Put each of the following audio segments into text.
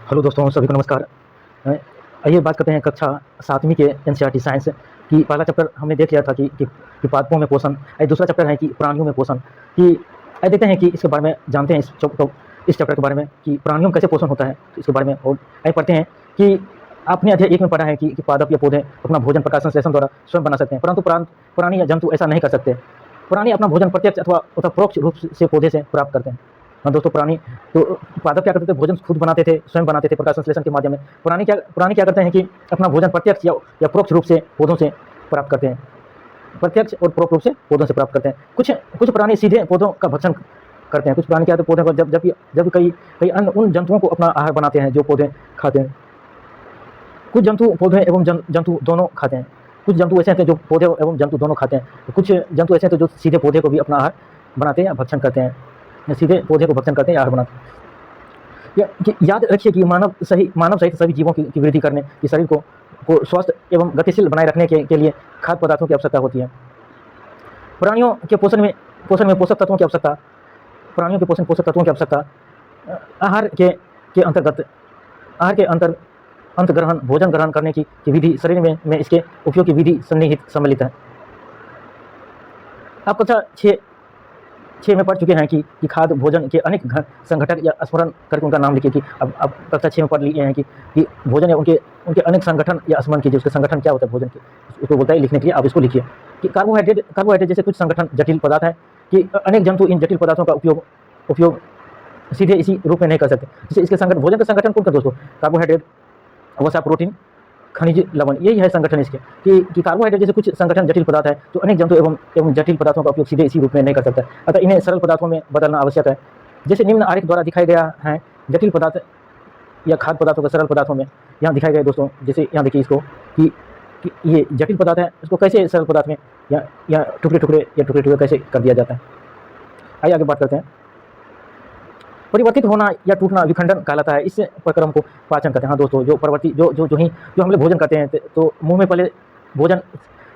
Hello दोस्तों, सभी को नमस्कार। अ, आइए बात करते हैं कक्षा 7वीं के एनसीईआरटी साइंस की। पहला चैप्टर हमने देख लिया था कि पादपों में पोषण। दूसरा चैप्टर है कि प्राणियों में पोषण। कि देखते हैं कि इसके बारे में जानते हैं इस चैप्टर के बारे में कि प्राणियों में कैसे पोषण होता है, तो इसके बारे में और पढ़ते हैं कि आपने अध्याय 1 में पढ़ा है कि पादप या पौधे अपना भोजन प्रकाश संश्लेषण द्वारा स्वयं बना सकते हैं, परंतु प्राणी या जंतु ऐसा नहीं कर सकते। प्राणी अपना भोजन प्रत्यक्ष अथवा परोक्ष रूप से पौधे से प्राप्त करते हैं। हाँ दोस्तों, प्राणी तो पादप क्या करते थे, भोजन खुद बनाते थे, स्वयं बनाते थे प्रकाश संश्लेषण के माध्यम में। प्राणी क्या करते हैं कि अपना भोजन प्रत्यक्ष या परोक्ष रूप से पौधों से प्राप्त करते हैं। प्रत्यक्ष और परोक्ष रूप से पौधों से प्राप्त करते हैं। कुछ प्राणी सीधे पौधों का भक्षण करते हैं। कुछ प्राणी क्या होते हैं, पौधों को जब कई अन्य उन जंतुओं को अपना आहार बनाते हैं जो पौधे खाते हैं। कुछ जंतु पौधे एवं जंतु दोनों खाते हैं। कुछ जंतु ऐसे हैं जो पौधे एवं जंतु दोनों खाते हैं। कुछ जंतु ऐसे हैं जो सीधे पौधे को भी अपना आहार बनाते हैं या भक्षण करते हैं। सीधे पौधे को भक्षण करते हैं या आहार बनाते हैं। याद रखिए कि मानव सहित सभी जीवों की वृद्धि करने, कि शरीर को स्वस्थ एवं गतिशील बनाए रखने के लिए खाद्य पदार्थों की आवश्यकता होती है। प्राणियों के पोषण में पोषक तत्वों की आवश्यकता, प्राणियों के पोषण पोषक तत्वों की आवश्यकता आहार के अंतर्गत अंतग्रहण, भोजन ग्रहण करने की विधि, शरीर में इसके उपयोग की विधि सन्निहित सम्मिलित है। आप कक्षा 6 में पढ़ चुके हैं कि खाद्य भोजन के अनेक संघटक या स्मरण करके उनका नाम लिखिए। कि अब कक्षा 6 में पढ़ लिए हैं कि भोजन या उनके अनेक संगठन या स्मरण कीजिए। उसके संगठन क्या होता है भोजन के, उसको बोलता है लिखने के लिए। आप इसको लिखिए कि कार्बोहाइड्रेट जैसे कुछ संगठन जटिल पदार्थ है, कि अनेक जंतु इन जटिल पदार्थों का उपयोग सीधे इसी रूप में नहीं कर सकते। जैसे इसके संगठन, भोजन के संगठन कौन सा दोस्तों? कार्बोहाइड्रेट, वसा, प्रोटीन, खनिज, लवण, यही है संगठन इसके। कि कार्बोहाइड्रेट जैसे कुछ संगठन जटिल पदार्थ है तो अनेक जंतु एवं जटिल पदार्थों का उपयोग सीधे इसी रूप में नहीं कर सकता। अतः इन्हें सरल पदार्थों में बदलना आवश्यक है। जैसे निम्न आरेख द्वारा दिखाया गया है, जटिल पदार्थ या खाद्य पदार्थों को सरल पदार्थों में यहाँ दिखाए गए दोस्तों। जैसे यहाँ देखिए इसको कि ये जटिल पदार्थ है, इसको कैसे सरल पदार्थ में या टुकड़े कैसे कर दिया जाता है। आइए आगे बात करते हैं। परिवर्तित होना या टूटना विखंडन कहलाता है। इस प्रक्रम को पाचन कहते हैं। हाँ दोस्तों, जो हम लोग भोजन करते हैं तो मुंह में पहले भोजन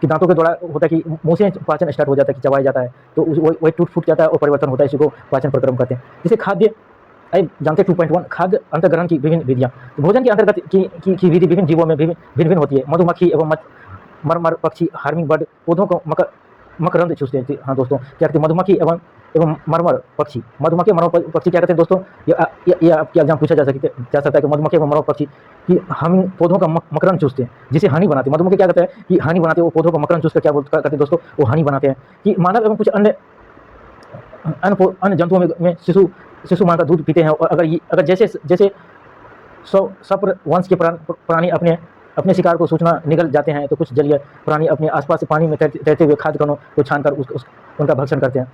कि दांतों के द्वारा होता है कि मुंह से पाचन स्टार्ट हो जाता है, कि चबाया जाता है, तो वही टूट फूट जाता है और परिवर्तन होता है। इसी को पाचन प्रक्रम कहते हैं। जैसे खाद्य, जानते 2.1 खाद्य अंतर्ग्रहण की विभिन्न विधियाँ। भोजन के अंतर्गत की विधि विभिन्न जीवों में भिन्न होती है। मधुमक्खी एवं मरमर पक्षी, हार्मिंग बर्ड पौधों को मकरंद चूसते हैं। हाँ दोस्तों, क्या कहते हैं, मधुमक्खी एवं मरमर पक्षी। मधुमक्खी मरमर पक्षी क्या कहते हैं दोस्तों? ये आपके एग्जाम पूछा जा सकता है कि मधुमक्खी एवं मरमर पक्षी कि हम पौधों का मकरंद चूसते हैं, जिसे हनी बनाते हैं। मधुमक्खी क्या कहते हैं कि हनी बनाते हैं, वो पौधों का मकरंद चूस कर क्या करते हैं दोस्तों? वो हनी बनाते हैं। कि मानव एवं कुछ अन्य जंतुओं में शिशु मां का दूध पीते हैं। और अगर जैसे सप्र वंश के प्राणी अपने शिकार को सूचना निगल जाते हैं, तो कुछ जलीय प्राणी अपने आसपास से पानी में तैरते हुए खाद्य कणों को छानकर उनका भक्षण करते हैं।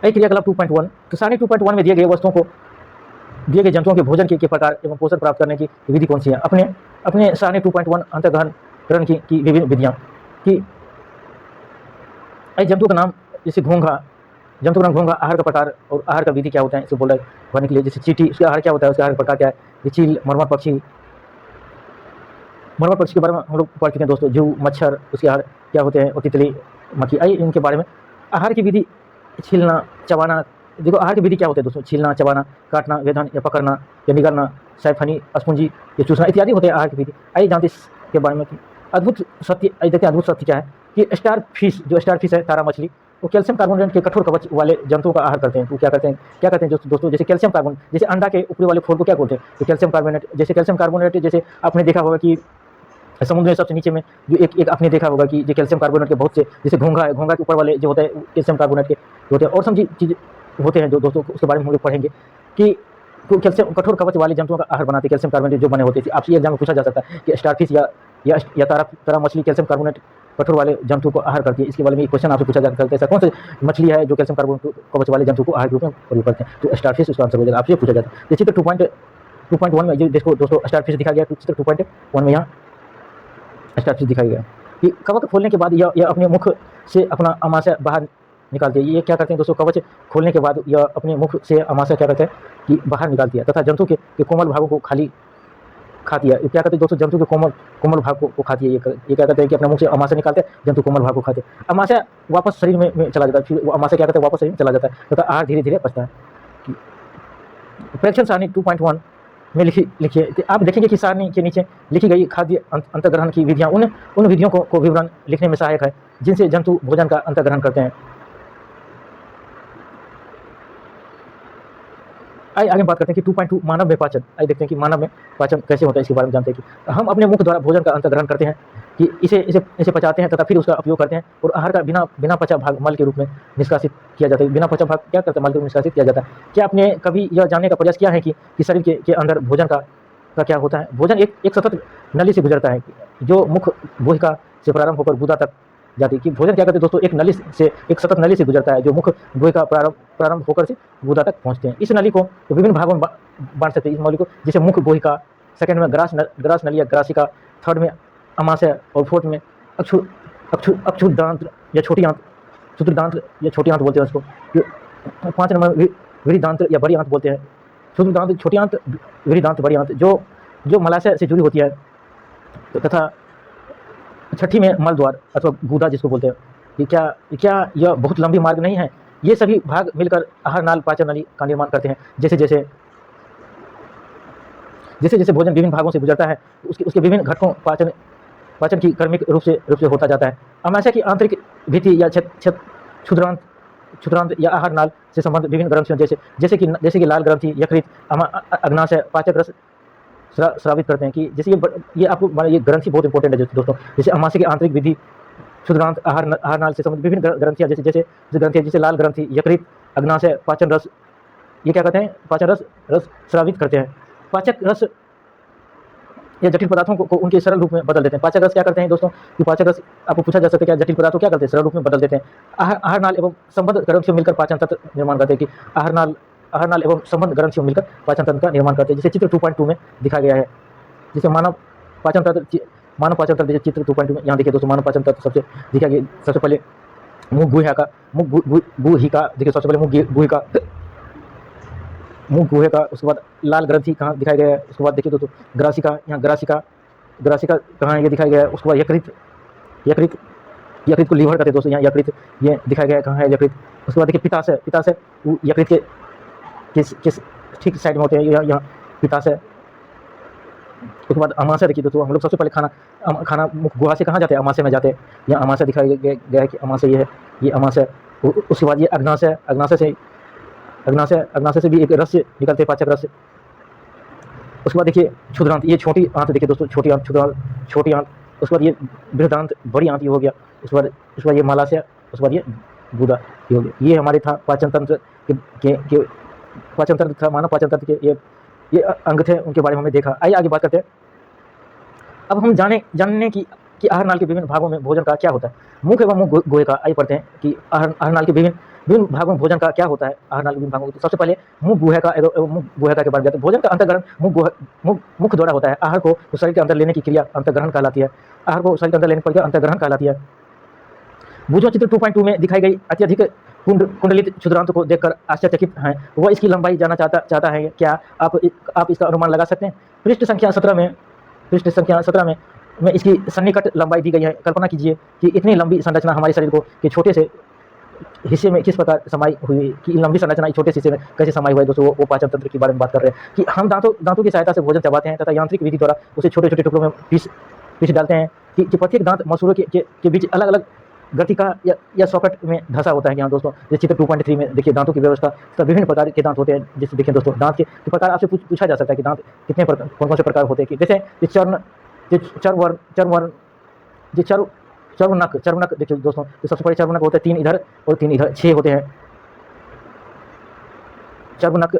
क्रियाकलाप 2.1 तो सारणी 2.1 में दिए गए जंतुओं के भोजन के प्रकार एवं पोषण प्राप्त करने की विधि कौन सी है? अपने सारणी 2.1 अंतर्ग्रहण की विभिन्न विधियाँ। कि जंतु का नाम, जैसे घोंघा, जंतु का नाम घोंघा, आहार का प्रकार और आहार का विधि क्या होता है इसे बोल रहा है भरने के लिए। जैसे चींटी, उसका आहार क्या होता है, उसका आहार का प्रकार क्या है। चील, मरमर पक्षी के बारे में हम लोग पढ़ चुके हैं दोस्तों। जू, मच्छर, उसके आहार क्या होते हैं, और तितली, मक्खी। आइए इनके बारे में। आहार की विधि, छीलना, चबाना। देखो आहार की विधि क्या होती है दोस्तों? छीलना, चबाना, काटना, वेधन या पकड़ना या निगलना, सैफनी, स्पंजी या चूसना इत्यादि होते हैं आहार की विधि। आइए जानते इसके बारे में कि अद्भुत सत्य। देखते हैं अद्भुत सत्य क्या है कि स्टार फिश है, तारा मछली, वो कैल्शियम कार्बोनेट के कठोर कवच वाले जंतुओं का आहार करते हैं। तो क्या करते हैं दोस्तों? जैसे कैल्शियम कार्बोनेट, जैसे अंडा के ऊपरी वाले खोल को क्या बोलते हैं? तो कैल्शियम कार्बोनेट। जैसे आपने देखा होगा कि समुद्र में सबसे नीचे में जो एक आपने देखा होगा कि जो कैल्शियम कार्बोनेट के बहुत से, जैसे घोंघा है, घोंघा के ऊपर वाले जो होता है कैल्शियम कार्बोनेट के होते हैं। और सब चीज़ होते हैं जो दोस्तों, उसके बारे में हम लोग पढ़ेंगे कि कैल्शियम कठोर कवच वाले जंतुओं का आहार बनाते हैं, कैल्शियम कार्बोनेट जो बने होते हैं। आपसे एग्जाम में पूछा जा सकता है कि स्टारफिश या तारा मछली कैल्शियम कार्बोनेट कठोर वाले जंतु को आहार करती है। इसके बारे में क्वेश्चन आपसे पूछा जा सकता है, ऐसा कौन सी मछली है जो कैल्शियम कार्बोनेट कवच वाले जंतु को आहार के रूप में प्रयोग करते हैं? तो स्टारफिश उसका आंसर हो जाएगा। आपसे पूछा जाता है। जैसे तो 2.1 में देखो दोस्तों, स्टारफिश दिखा गया। 2.1 में यहाँ स्टारफिश दिखाई गया कि कवच खोलने के बाद यह अपने मुख से अपना आमाशय बाहर निकालती है। ये क्या करते हैं दोस्तों? कवच खोलने के बाद यह अपने मुख से आमाशय क्या करते हैं कि बाहर निकालती है, तथा जंतु के कोमल भागों को खाली खाती है। क्या करते हैं दोस्तों? जंतु के कोमल भाग को खाती है। ये क्या करते हैं कि अपने मुख से आमाशय निकालते हैं, जंतु कोमल भाग को खाते हैं। आमाशय वापस शरीर में चला जाता है। फिर वो आमाशय क्या करते हैं? वापस शरीर में चला जाता है, तथा आहार धीरे धीरे पचता है। प्रेक्षण सारणी 2.1 में लिखिए। तो आप देखेंगे कि सारणी के नीचे लिखी गई खाद्य अंतर्ग्रहण की विधियाँ उन विधियों को विवरण लिखने में सहायक है जिनसे जंतु भोजन का अंतर्ग्रहण करते हैं। आइए आगे बात करते हैं कि 2.2 मानव में पाचन। आइए देखते हैं कि मानव में पाचन कैसे होता है, इसके बारे में जानते हैं कि हम अपने मुख द्वारा भोजन का अंतर्ग्रहण करते हैं, कि इसे पचाते हैं तथा फिर उसका उपयोग करते हैं और आहार का बिना पचा भाग मल के रूप में निष्कासित किया जाता है। बिना पचा भाग क्या करता है? मल के रूप में निष्कासित किया जाता है। क्या आपने कभी यह जानने का प्रयास किया है कि शरीर के अंदर भोजन का क्या होता है? भोजन एक सतत नली से गुजरता है जो मुख गुहिका से प्रारंभ होकर गुदा तक जाती है। कि भोजन क्या करते हैं दोस्तों? एक सतत नली से गुजरता है जो मुख गुहिका प्रारंभ होकर से गुदा तक पहुंचते हैं। इस नली को विभिन्न भागों में बांट सकते हैं, इस नली को, जैसे मुख गुहिका, सेकंड में ग्रास नली या ग्रासिका, थर्ड में अमाशय और फोर्थ में अक्षुदांत या छोटी आंत, क्षुद्रदांत या छोटी आंत बोलते हैं उसको। 5 नंबर विरिदांत या बड़ी आंत बोलते हैं। क्षुद्रदांत छोटी आंत, विरिदांत बड़ी आंत जो मलाशय से जुड़ी होती है। तथा छठी में मल द्वार अथवा गुदा जिसको बोलते हैं। कि क्या यह बहुत लंबी मार्ग नहीं है? ये सभी भाग मिलकर आहार नाल पाचन नली का निर्माण करते हैं। जैसे जैसे भोजन विभिन्न भागों से गुजरता है उसके विभिन्न घटकों पाचन की क्रमिक रूप से होता जाता है। अमाशय की आंतरिक भित्ति या क्षुद्रांत या आहार नाल से संबंधित विभिन्न ग्रंथियों जैसे कि लाल ग्रंथि, यकृत, अग्नाशय पाचक रस स्रावित करते हैं। कि जैसे ये आपको ये ग्रंथि बहुत इंपॉर्टेंट है दोस्तों। जैसे अमाशय की आंतरिक विधि, क्षुद्रांत, आहार नाल से संबंधित विभिन्न ग्रंथियाँ जैसे ग्रंथियाँ जैसे लाल ग्रंथि, यकृत, अग्नाशय, पाचन रस, ये क्या करते हैं? पाचन रस स्रावित करते हैं। पाचक रस या जटिल पदार्थों को उनके सरल रूप में बदल देते हैं। पाचक रस क्या करते हैं दोस्तों? कि पाचक रस आपको पूछा जा सकता है क्या जटिल पदार्थों क्या करते हैं? सरल रूप में बदल देते हैं। आहार नाल एवं संबंध ग्रंथियों मिलकर पाचन तंत्र निर्माण करते हैं। कि आहार नाल एवं संबंध ग्रंथियों मिलकर पाचन तंत्र का निर्माण करते हैं। जैसे चित्र 2.2 में दिखाया गया है। जैसे मानव पाचन तंत्र चित्र 2.2 में यहाँ देखिए दोस्तों, मानव पाचन तंत्र सबसे पहले मुख गुहिका देखिए, सबसे पहले मुख गुहिका, उसके बाद लाल ग्रंथि कहाँ दिखाया गया है? उसके बाद देखिए दोस्तों ग्रासिका, यहाँ ग्रासिका कहाँ है? ये दिखाया गया है। उसके बाद यकृत को लीवर कहते हैं दोस्तों, यहाँ यकृत ये दिखाया गया है, कहाँ है यकृत? उसके बाद देखिए पित्ताशय वो यकृत के किस ठीक साइड में होते हैं, यहाँ पित्ताशय। उसके बाद अमाशय देखिए दोस्तों, हम लोग सबसे पहले खाना मुख गुहा से कहाँ जाते हैं? अमाशय में जाते हैं। यहाँ अमाशय दिखाया गया है कि अमाशय ये है, ये अमाशय। उसके बाद ये अग्नाशय से भी एक रस निकलते हैं, पाचक रस। उसके बाद देखिए क्षुद्रांत, ये छोटी आंत देखिए दोस्तों, छोटी आंत। उसके बाद ये बृहदांत, बड़ी आंत, ये हो गया। उसके बाद ये मलाशय, उसके बाद ये गुदा, ये हो गया। ये हमारे था पाचन तंत्र के पाचन तंत्र था, मानव पाचन तंत्र के ये अंग थे, उनके बारे में हमने देखा। आइए आगे बात करते हैं। अब हम जानने की कि आहार नाल के विभिन्न भागों में भोजन का क्या होता है। मुख एवं मुख गुहिका, आइए पढ़ते हैं कि आहार नाल के विभिन्न भागों में भोजन का क्या होता है। आहार नाल के विभिन्न भागों में सबसे पहले मुख गुहिका एवं मुख गुहिका के बारे में जाते हैं। भोजन का अंतर्ग्रहण मुख द्वारा होता है। आहार को शरीर के अंदर लेने की क्रिया अंतर्ग्रहण कहलाती है। आहार को शरीर के अंदर लेने की प्रक्रिया अंतर्ग्रहण कहलाती है। भुजो चित्र 2.2 में दिखाई गई अत्यधिक कुंडलित क्षुद्रांत को देखकर आश्चर्यचकित हैं। वह इसकी लंबाई जानना चाहता है। क्या आप इसका अनुमान लगा सकते हैं? पृष्ठ संख्या 17 में इसकी सन्निकट लंबाई दी गई है। कल्पना कीजिए कि इतनी लंबी संरचना हमारे शरीर को के छोटे से हिस्से में किस प्रकार समाई हुई, कि लंबी संरचना छोटे हिस्से में कैसे समाई हुई है दोस्तों। वो पाचन तंत्र के बारे में बात कर रहे हैं कि हम दांतों की सहायता से भोजन चबाते हैं तथा यांत्रिक विधि द्वारा उसे छोटे छोटे टुकड़ों में पीस डालते हैं। कि प्रत्येक दांत मसूड़ों के बीच अलग अलग ग्रथिका या सॉकेट में धंसा होता है। यहाँ दोस्तों जैसे चित्र 2.3 में देखिए दांतों की व्यवस्था। तो विभिन्न प्रकार के दांत होते हैं। जैसे देखिए दोस्तों दांत के प्रकार आपसे पूछा जा सकता है कि दांत कितने कौन से प्रकार होते हैं। कि जैसे चर्वनक देखिए दोस्तों, तो सबसे पहले चर्वनक होते हैं 3 इधर और 3 इधर, 6 होते हैं चर्वनक,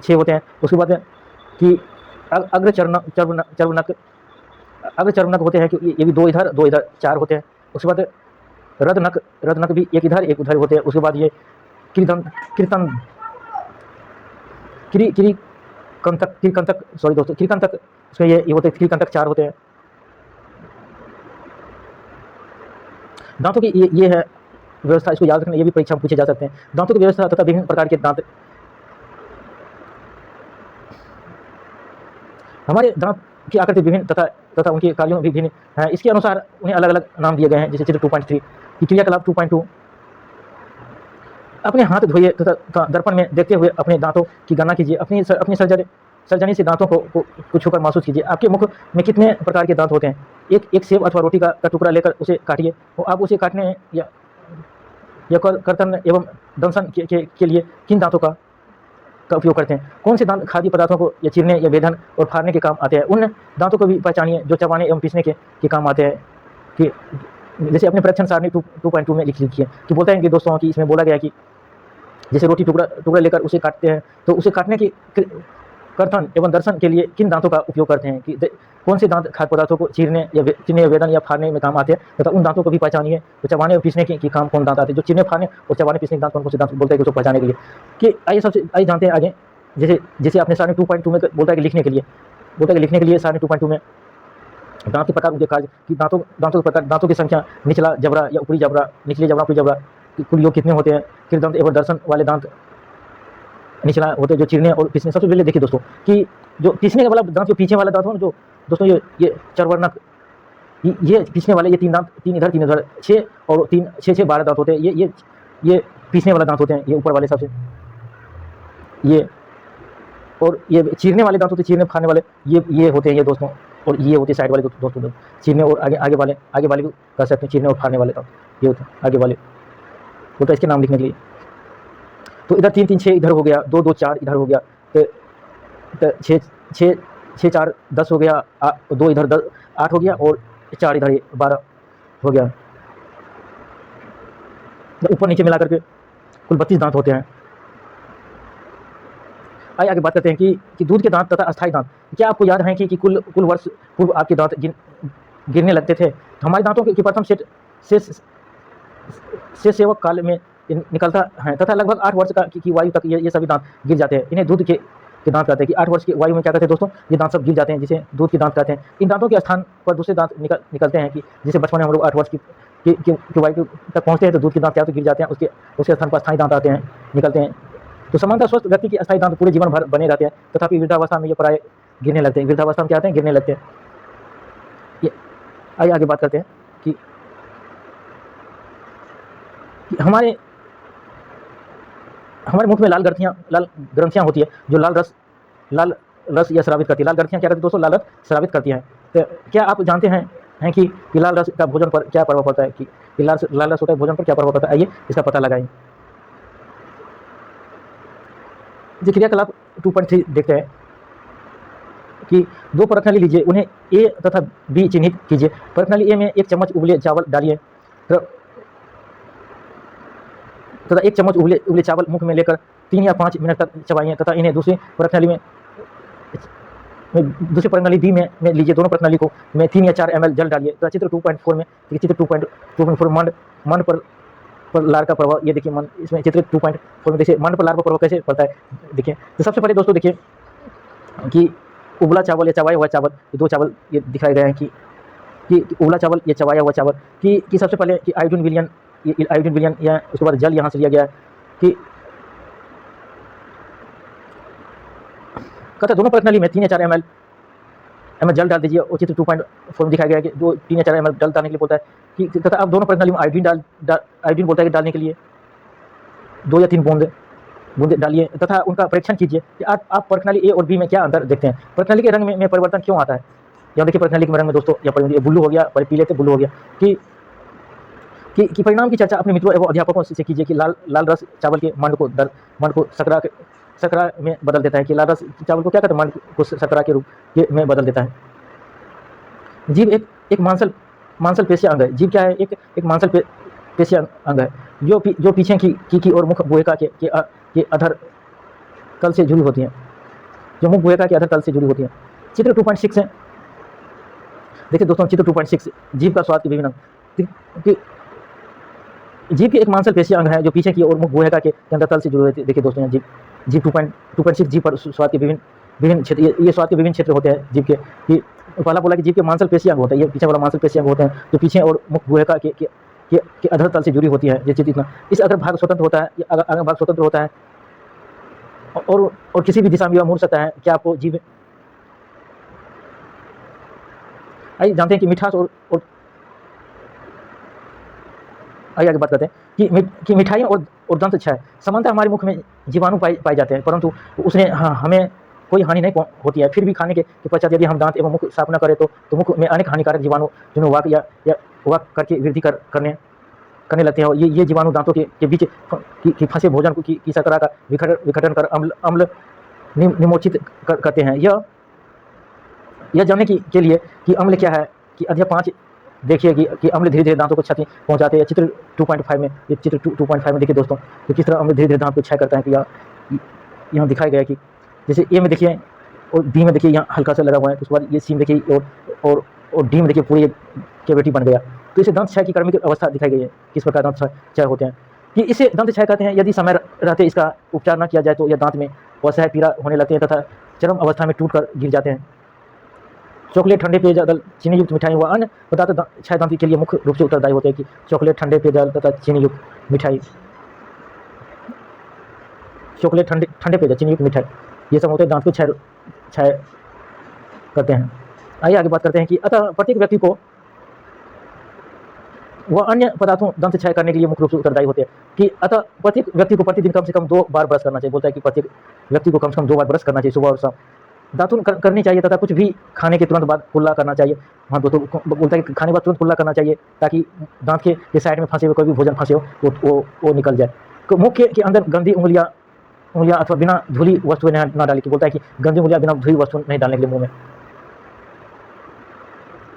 6 होते हैं। उसके बाद कि अग्र चर्वनक होते हैं कि ये भी 2 इधर 4 होते हैं। उसके बाद रदनक भी 1 इधर 1 उधर होते हैं। उसके बाद ये किरीकंतक सॉरी दोस्तों, किरीकंतक, उसमें ये होते हैं किरीकंतक 4 होते हैं। दांतों की ये है व्यवस्था, इसको याद रखना, ये भी परीक्षा में पूछे जा सकते हैं। दांतों की व्यवस्था तथा विभिन्न प्रकार के दांत। हमारे दांत की आकृति विभिन्न तथा उनके कार्यों भी भिन्न है। इसके अनुसार उन्हें अलग अलग नाम दिए गए हैं। जैसे चित्र 2.3 की क्रियाकलाप 2.2, अपने हाथ धोइए तथा दर्पण में देखते हुए अपने दांतों की गणना कीजिए। अपनी सर्जरी सर्जनी से दांतों को छूकर महसूस कीजिए। आपके मुख में कितने प्रकार के दांत होते हैं? एक सेब अथवा रोटी का टुकड़ा लेकर उसे काटिए और आप उसे काटने या कर्तन एवं दंशन के लिए किन दांतों का उपयोग करते हैं? कौन से दांत खाद्य पदार्थों को या चीरने या भेदन और फाड़ने के काम आते हैं? उन दांतों को भी पहचानिए जो चबाने एवं पीसने के काम आते हैं। कि जैसे अपने परीक्षण सारणी 2.2 में लिख लीजिए कि बोलता है कि दोस्तों कि इसमें बोला गया कि जैसे रोटी टुकड़ा लेकर उसे काटते हैं तो उसे काटने की कर्तन एवं दर्शन के लिए किन दांतों का उपयोग करते हैं? कि कौन से दांत खाद्य पदार्थों को चीरने या वेदन या फाड़ने में काम आते हैं तथा उन दांतों को भी पहचानिए तो चबाने और पीसने के काम कौन दांत आते हैं? जो चीरने फाड़ने और चबाने पीसने के दांत कौन से दांत बोलते हैं उसको पहचानने के लिए। कि आइए जानते हैं आगे। जैसे आपने सारणी 2.2 में बोलता है कि लिखने के लिए सारणी 2.2 में दांत के प्रकार, उनके कार्य कि दांतों के प्रकार, दांतों की संख्या, निचला जबड़ा या ऊपरी जबड़ा, निचले जबड़ा, ऊपरी जबड़ा, कुल योग कितने होते हैं? किस दंत एवं दर्शन वाले दांत निचला होते हैं जो चीरने और पीसने। सबसे पहले देखिए दोस्तों कि जो पीसने वाला दांत, जो पीछे वाला दांत हो ना, जो दोस्तों ये चरवर्णक, ये पीसने वाले, ये 3 दांत, 3 इधर 6 और 3 6 12 दांत होते हैं। ये पीसने वाला दांत होते हैं, ये ऊपर वाले सबसे। ये और ये चीरने वाले दांत होते हैं, चीरने फाड़ने वाले ये होते हैं ये दोस्तों। और ये होते हैं साइड वाले दोस्तों चीरने और आगे वाले भी कर सकते हैं, चीरने और फाड़ने वाले दांत ये होते हैं आगे वाले। होता है इसके नाम लिखने के लिए। तो इधर 3 3 6 इधर हो गया, 2 2 4 इधर हो गया, तो 6 4 10 हो गया, 2 इधर 10 8 हो गया और 4 इधर 12 हो गया। ऊपर नीचे मिला करके कुल 32 दांत होते हैं। आइए आगे बात करते हैं कि दूध के दांत तथा अस्थायी दांत। क्या आपको याद है कि कुल वर्ष पूर्व आपके दांत गिरने लगते थे? तो हमारे दांतों के प्रथम सेट से सेवक काल में निकलता है तथा लगभग 8 वर्ष की वायु तक ये सभी दांत गिर जाते हैं। इन्हें दूध के दांत कहते हैं। कि 8 वर्ष की वायु में क्या कहते हैं दोस्तों? ये दांत सब गिर जाते हैं, जिसे दूध के दांत कहते हैं। इन दांतों के स्थान पर दूसरे दांत निकलते हैं। कि जैसे बचपन में हम लोग 8 वर्ष की वायु तक पहुँचते हैं तो दूध के दांत क्या तो गिर जाते हैं, उसके स्थान पर अस्थायी दांत आते हैं, निकलते हैं। तो समानतः स्वस्थ व्यक्ति के अस्थायी दांत पूरे जीवन भर बने रहते हैं, तथापि वृद्धावस्था में ये प्राय गिरने लगते हैं। वृद्धावस्था में क्या आते हैं? गिरने लगते हैं। ये आइए आगे बात करते हैं कि हमारे मुख में लाल ग्रंथियां होती है जो लाल रस या स्रावित करती है। लाल ग्रंथियां क्या करती है दोस्तों? लाल रस स्रावित करती हैं। तो क्या आप जानते हैं कि लाल रस का भोजन पर क्या प्रभाव पड़ता है? कि लाल रस होता है भोजन पर क्या प्रभाव पड़ता है? आइए इसका पता लगाएं। जी क्रियाकलाप 2.3 देखते हैं कि 2 परतनली लीजिए, उन्हें ए तथा बी चिन्हित कीजिए। परतनली ए में 1 चम्मच उबले चावल डालिए तथा 1 चम्मच उबले चावल मुख में लेकर 3 या 5 मिनट तक चबाइए तथा इन्हें दूसरी परतनली बी में लीजिए। दोनों परतनली को में 3 या 4 ml जल डालिए। तो चित्र 2.4 में चित्र 2.4 मंड पर लार का प्रभाव, ये देखिए मन, इसमें चित्र 2.4 में देखिए मंड पर लार का प्रभाव कैसे पड़ता है। देखिए तो सबसे पहले दोस्तों देखिए कि उबला चावल या चबाया हुआ चावल, ये 2 चावल ये दिखाए गए हैं कि उबला चावल या चबाया हुआ चावल कि सबसे पहले कि आयोडीन विलयन या उसके बाद जल यहाँ से लिया गया है। कि कहता दोनों परतनली में 3 या 4 ml जल डाल दीजिए। और चित्र 2.4 में दिखाया गया है कि 3 या 4 ml जल डालने के लिए बोलता है। कि तथा आप दोनों परतनली में आयोडीन बोलता है कि डालने के लिए 2 या 3 बूंदे डालिए तथा उनका परीक्षण कीजिए कि आप परतनली ए और बी में क्या अंतर देखते हैं। परतनली के रंग में परिवर्तन क्यों आता है? यहाँ देखिए परतनली के रंग में दोस्तों या ब्लू हो गया, पीले से ब्लू हो गया। कि परिणाम की चर्चा अपने मित्रों एवं अध्यापकों से कीजिए। कि लाल रस चावल के मंड को सकरा में बदल देता है। कि लाल रस चावल को क्या करता है? मंड को सकरा के रूप में बदल देता है। जीभ एक मांसल पेशीय अंग है। जीभ क्या है? एक मांसल पेशीय अंग है जो पीछे की और मुख गुहिका के अधर तल से जुड़ी होती हैं। जो मुख गुहिका के अधर तल से जुड़ी होती हैं। चित्र 2.6 है, देखिए दोस्तों चित्र 2.6 जीभ का स्वाद के विभिन्न अंग। जीभ की एक मांसल पेशीय अंग है जो पीछे की और मुख गुहिका के अंदर तल से जुड़ी होती है। देखिए दोस्तों यहाँ जीभ 2.6 जीभ पर स्वाद के विभिन्न क्षेत्र, ये स्वाद के विभिन्न क्षेत्र होते हैं जीभ के। कि पहला बोला कि जीभ के मांसल पेशीय अंग होता है, ये पीछे वाला मांसल पेशीय अंग होते हैं जो पीछे और मुख गुहिका के अधर तल से जुड़ी होती है। जैसे इतना इस अग्र भाग स्वतंत्र होता है, अग्र भाग स्वतंत्र होता है और किसी भी दिशा में मुड़ सकता है। क्या आपको जीभ आइए जानते हैं कि मिठास और आइए आगे बात करते हैं कि मिठाइयाँ और दंत क्षय। सामान्यतः हमारे मुख में जीवाणु पाए जाते हैं, परंतु उसने हमें कोई हानि नहीं होती है। फिर भी खाने के पश्चात यदि हम दांत एवं मुख साफ न करें तो मुख में अनेक हानिकारक जीवाणु जो वाक या वाक करके वृद्धि करने लगते हैं, और ये जीवाणु दांतों के बीच की फंसे भोजन की शर्करा का विघटन कर अम्ल निमोचित करते हैं। यह जानने के लिए कि अम्ल क्या है, कि अध्याय 5 देखिए कि अम्ल धीरे-धीरे दांतों को क्षति पहुंचाते हैं। चित्र 2.5 में, ये चित्र 2.5 में देखिए दोस्तों, कि किस तरह अम्ल धीरे-धीरे दांत को क्षय करता है। कि यहाँ दिखाया गया है कि जैसे ए में देखिए और बी में देखिए यहाँ हल्का सा लगा हुआ है, उसके बाद ये सी में देखिए और डी में देखिए पूरी कैविटी बन गया। तो इसे दंत क्षय की क्रमिक अवस्था दिखाई गई है, किस प्रकार दंत क्षय होते हैं। कि इसे दंत क्षय कहते हैं। यदि समय रहते इसका उपचार न किया जाए तो यह दांत में असह्य पीड़ा होने लगती है तथा चरम अवस्था में टूट कर गिर जाते हैं। चॉकलेट, ठंडे पेयजल, चीनी युक्त मिठाई व अन्य पदार्थ क्षय दंत के लिए मुख्य रूप से उत्तरदायी होते हैं। कि चॉकलेट, ठंडे पेयजल तथा चीनी युक्त मिठाई, चॉकलेट, ठंडे पेयजल, चीनी युक्त मिठाई, ये सब होते हैं दांत को क्षय करते हैं। आइए आगे बात करते हैं कि अतः प्रत्येक व्यक्ति को वह अन्य पदार्थों दंत क्षय करने के लिए मुख्य रूप से उत्तरदायी होते हैं। कि अतः प्रत्येक व्यक्ति को प्रतिदिन कम से कम 2 बार ब्रश करना चाहिए। बोलता है कि प्रत्येक व्यक्ति को कम से कम 2 बार ब्रश करना चाहिए, सुबह और शाम दातुन करनी चाहिए, तथा कुछ भी खाने के तुरंत बाद कुल्ला करना चाहिए। हाँ दोस्तों, बोलता है कि खाने के बाद तुरंत कुल्ला करना चाहिए ताकि दांत के साइड में फंसे हुए कोई भी भोजन फंसे हो वो निकल जाए। तो मुख के अंदर गंदी उंगलियां अथवा बिना धुली वस्तुएं न डालें। कि बोलता है कि गंदी उंगलियां बिना धुली वस्तु नहीं डालने के लिए मुंह में।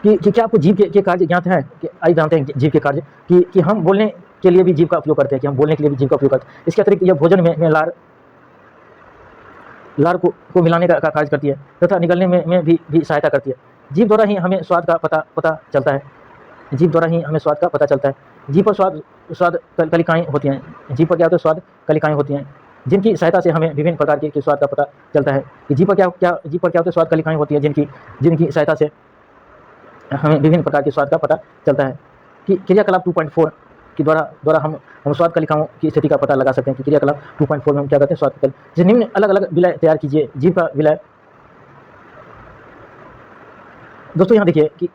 कि क्या आपको जीभ के कार्य ज्ञात है? कि आइए जानते हैं जीभ के कार्य, कि हम बोलने के लिए भी जीभ का उपयोग करते हैं। कि हम बोलने के लिए भी जीभ का उपयोग करते हैं। इसके अतिरिक्त यह भोजन में लार को मिलाने का कार्य करती है तथा निगलने में भी सहायता करती है। जीभ द्वारा ही हमें स्वाद का पता चलता है। जीभ द्वारा ही हमें स्वाद का पता चलता है। जीभ पर स्वाद कलिकाएँ होती हैं। जीभ पर क्या होता है? स्वाद कलिकाएँ होती हैं, जिनकी सहायता से हमें विभिन्न प्रकार के स्वाद का पता चलता है। कि जीभ पर क्या होता है? स्वाद कलिकाएँ होती हैं, जिनकी सहायता से हमें विभिन्न प्रकार के स्वाद का पता चलता है। कि क्रियाकलाप 2.4 के द्वारा हम स्वाद कलिकाओं की स्थिति का पता लगा सकते हैं। कि क्रियाकलाप 2.4 में हम क्या करते हैं? स्वाद कलिका, जैसे निम्न अलग-अलग विलय तैयार कीजिए। जीभ का विलय दोस्तों यहाँ देखिए कि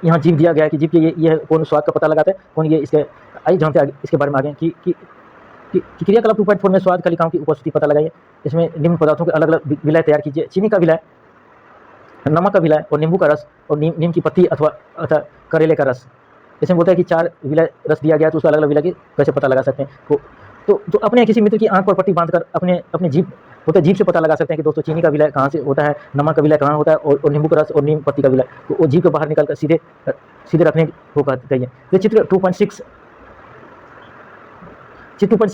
यहाँ जीभ दिया गया है कि जीभ के ये कौन स्वाद का पता लगाता है, कौन ये इसके। आइए जानते हैं इसके बारे में आगे कि क्रियाकलाप 2.4 में स्वाद कलिकाओं की उपस्थिति पता लगाइए। इसमें निम्न पदार्थों के अलग-अलग विलय तैयार कीजिए। चीनी का विलय, नमक का विलय और नींबू का रस और नीम की पत्ती अथवा करेले का रस। इसमें बोलता है कि 4 विलय रस दिया गया, तो उसका अलग-अलग विलय कैसे पता लगा सकते हैं। तो अपने किसी मित्र की आंख पर पट्टी बांधकर अपने जीभ से पता लगा सकते हैं कि दोस्तों चीनी का विलय कहाँ से होता है, नमक का विलय कहाँ होता है और नींबू का रस और नीम पत्ती का विलय, तो वो जीभ को बाहर निकालकर सीधे रखने को कहिए। तो चित्र 2.6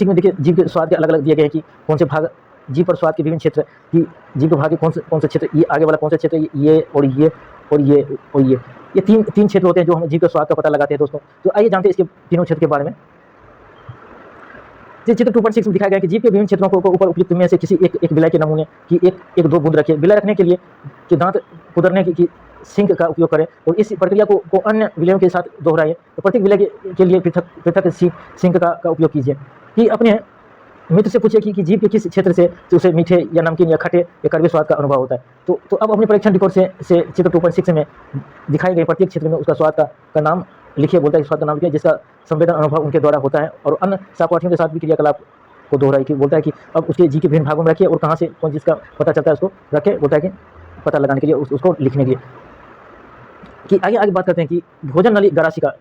में देखिए जीभ के स्वाद के अलग-अलग दिए गए हैं कि कौन से भाग जीभ पर स्वाद के विभिन्न क्षेत्र, कि जीभ के भाग के कौन से क्षेत्र, ये आगे वाला कौन सा क्षेत्र, ये और ये और ये और ये तीन क्षेत्र होते हैं जो हम जीभ के स्वाद का पता लगाते हैं दोस्तों। तो आइए जानते हैं इसके तीनों क्षेत्र के बारे में। चित्र 2.6 में दिखाया गया है कि जीभ के विभिन्न क्षेत्रों को ऊपर उपयुक्त में से किसी एक विलय के नमूने की एक 2 बूंद रखिए। विलय रखने के लिए कि दांत कुतरने की सिंक का उपयोग करें और इस प्रक्रिया को अन्य विलयों के साथ दोहराइए। तो प्रत्येक विलय के लिए पृथक सिंक का उपयोग कीजिए। कि अपने मित्र से पूछिए कि जीभ के किस क्षेत्र से उसे मीठे या नमकीन या खट्टे या कड़वे स्वाद का अनुभव होता है। तो अब अपने परीक्षण रिपोर्ट से चित्र 2.6 में दिखाए गए प्रत्येक क्षेत्र में उसका स्वाद का नाम लिखिए। बोलता है कि स्वाद का नाम लिखिए जिसका संवेदन अनुभव उनके द्वारा होता है, और अन्य सहपाठियों के साथ भी क्रियाकलाप को दोहराइए। कि बोलता है कि अब उसके जीभ के विभिन्न भागों में रखिए और कहाँ से कौन चीज़ का पता चलता है उसको रखें। बोलता है कि पता लगाने के लिए उसको लिखने के लिए। कि आगे बात करते हैं कि भोजन नली गरासिका,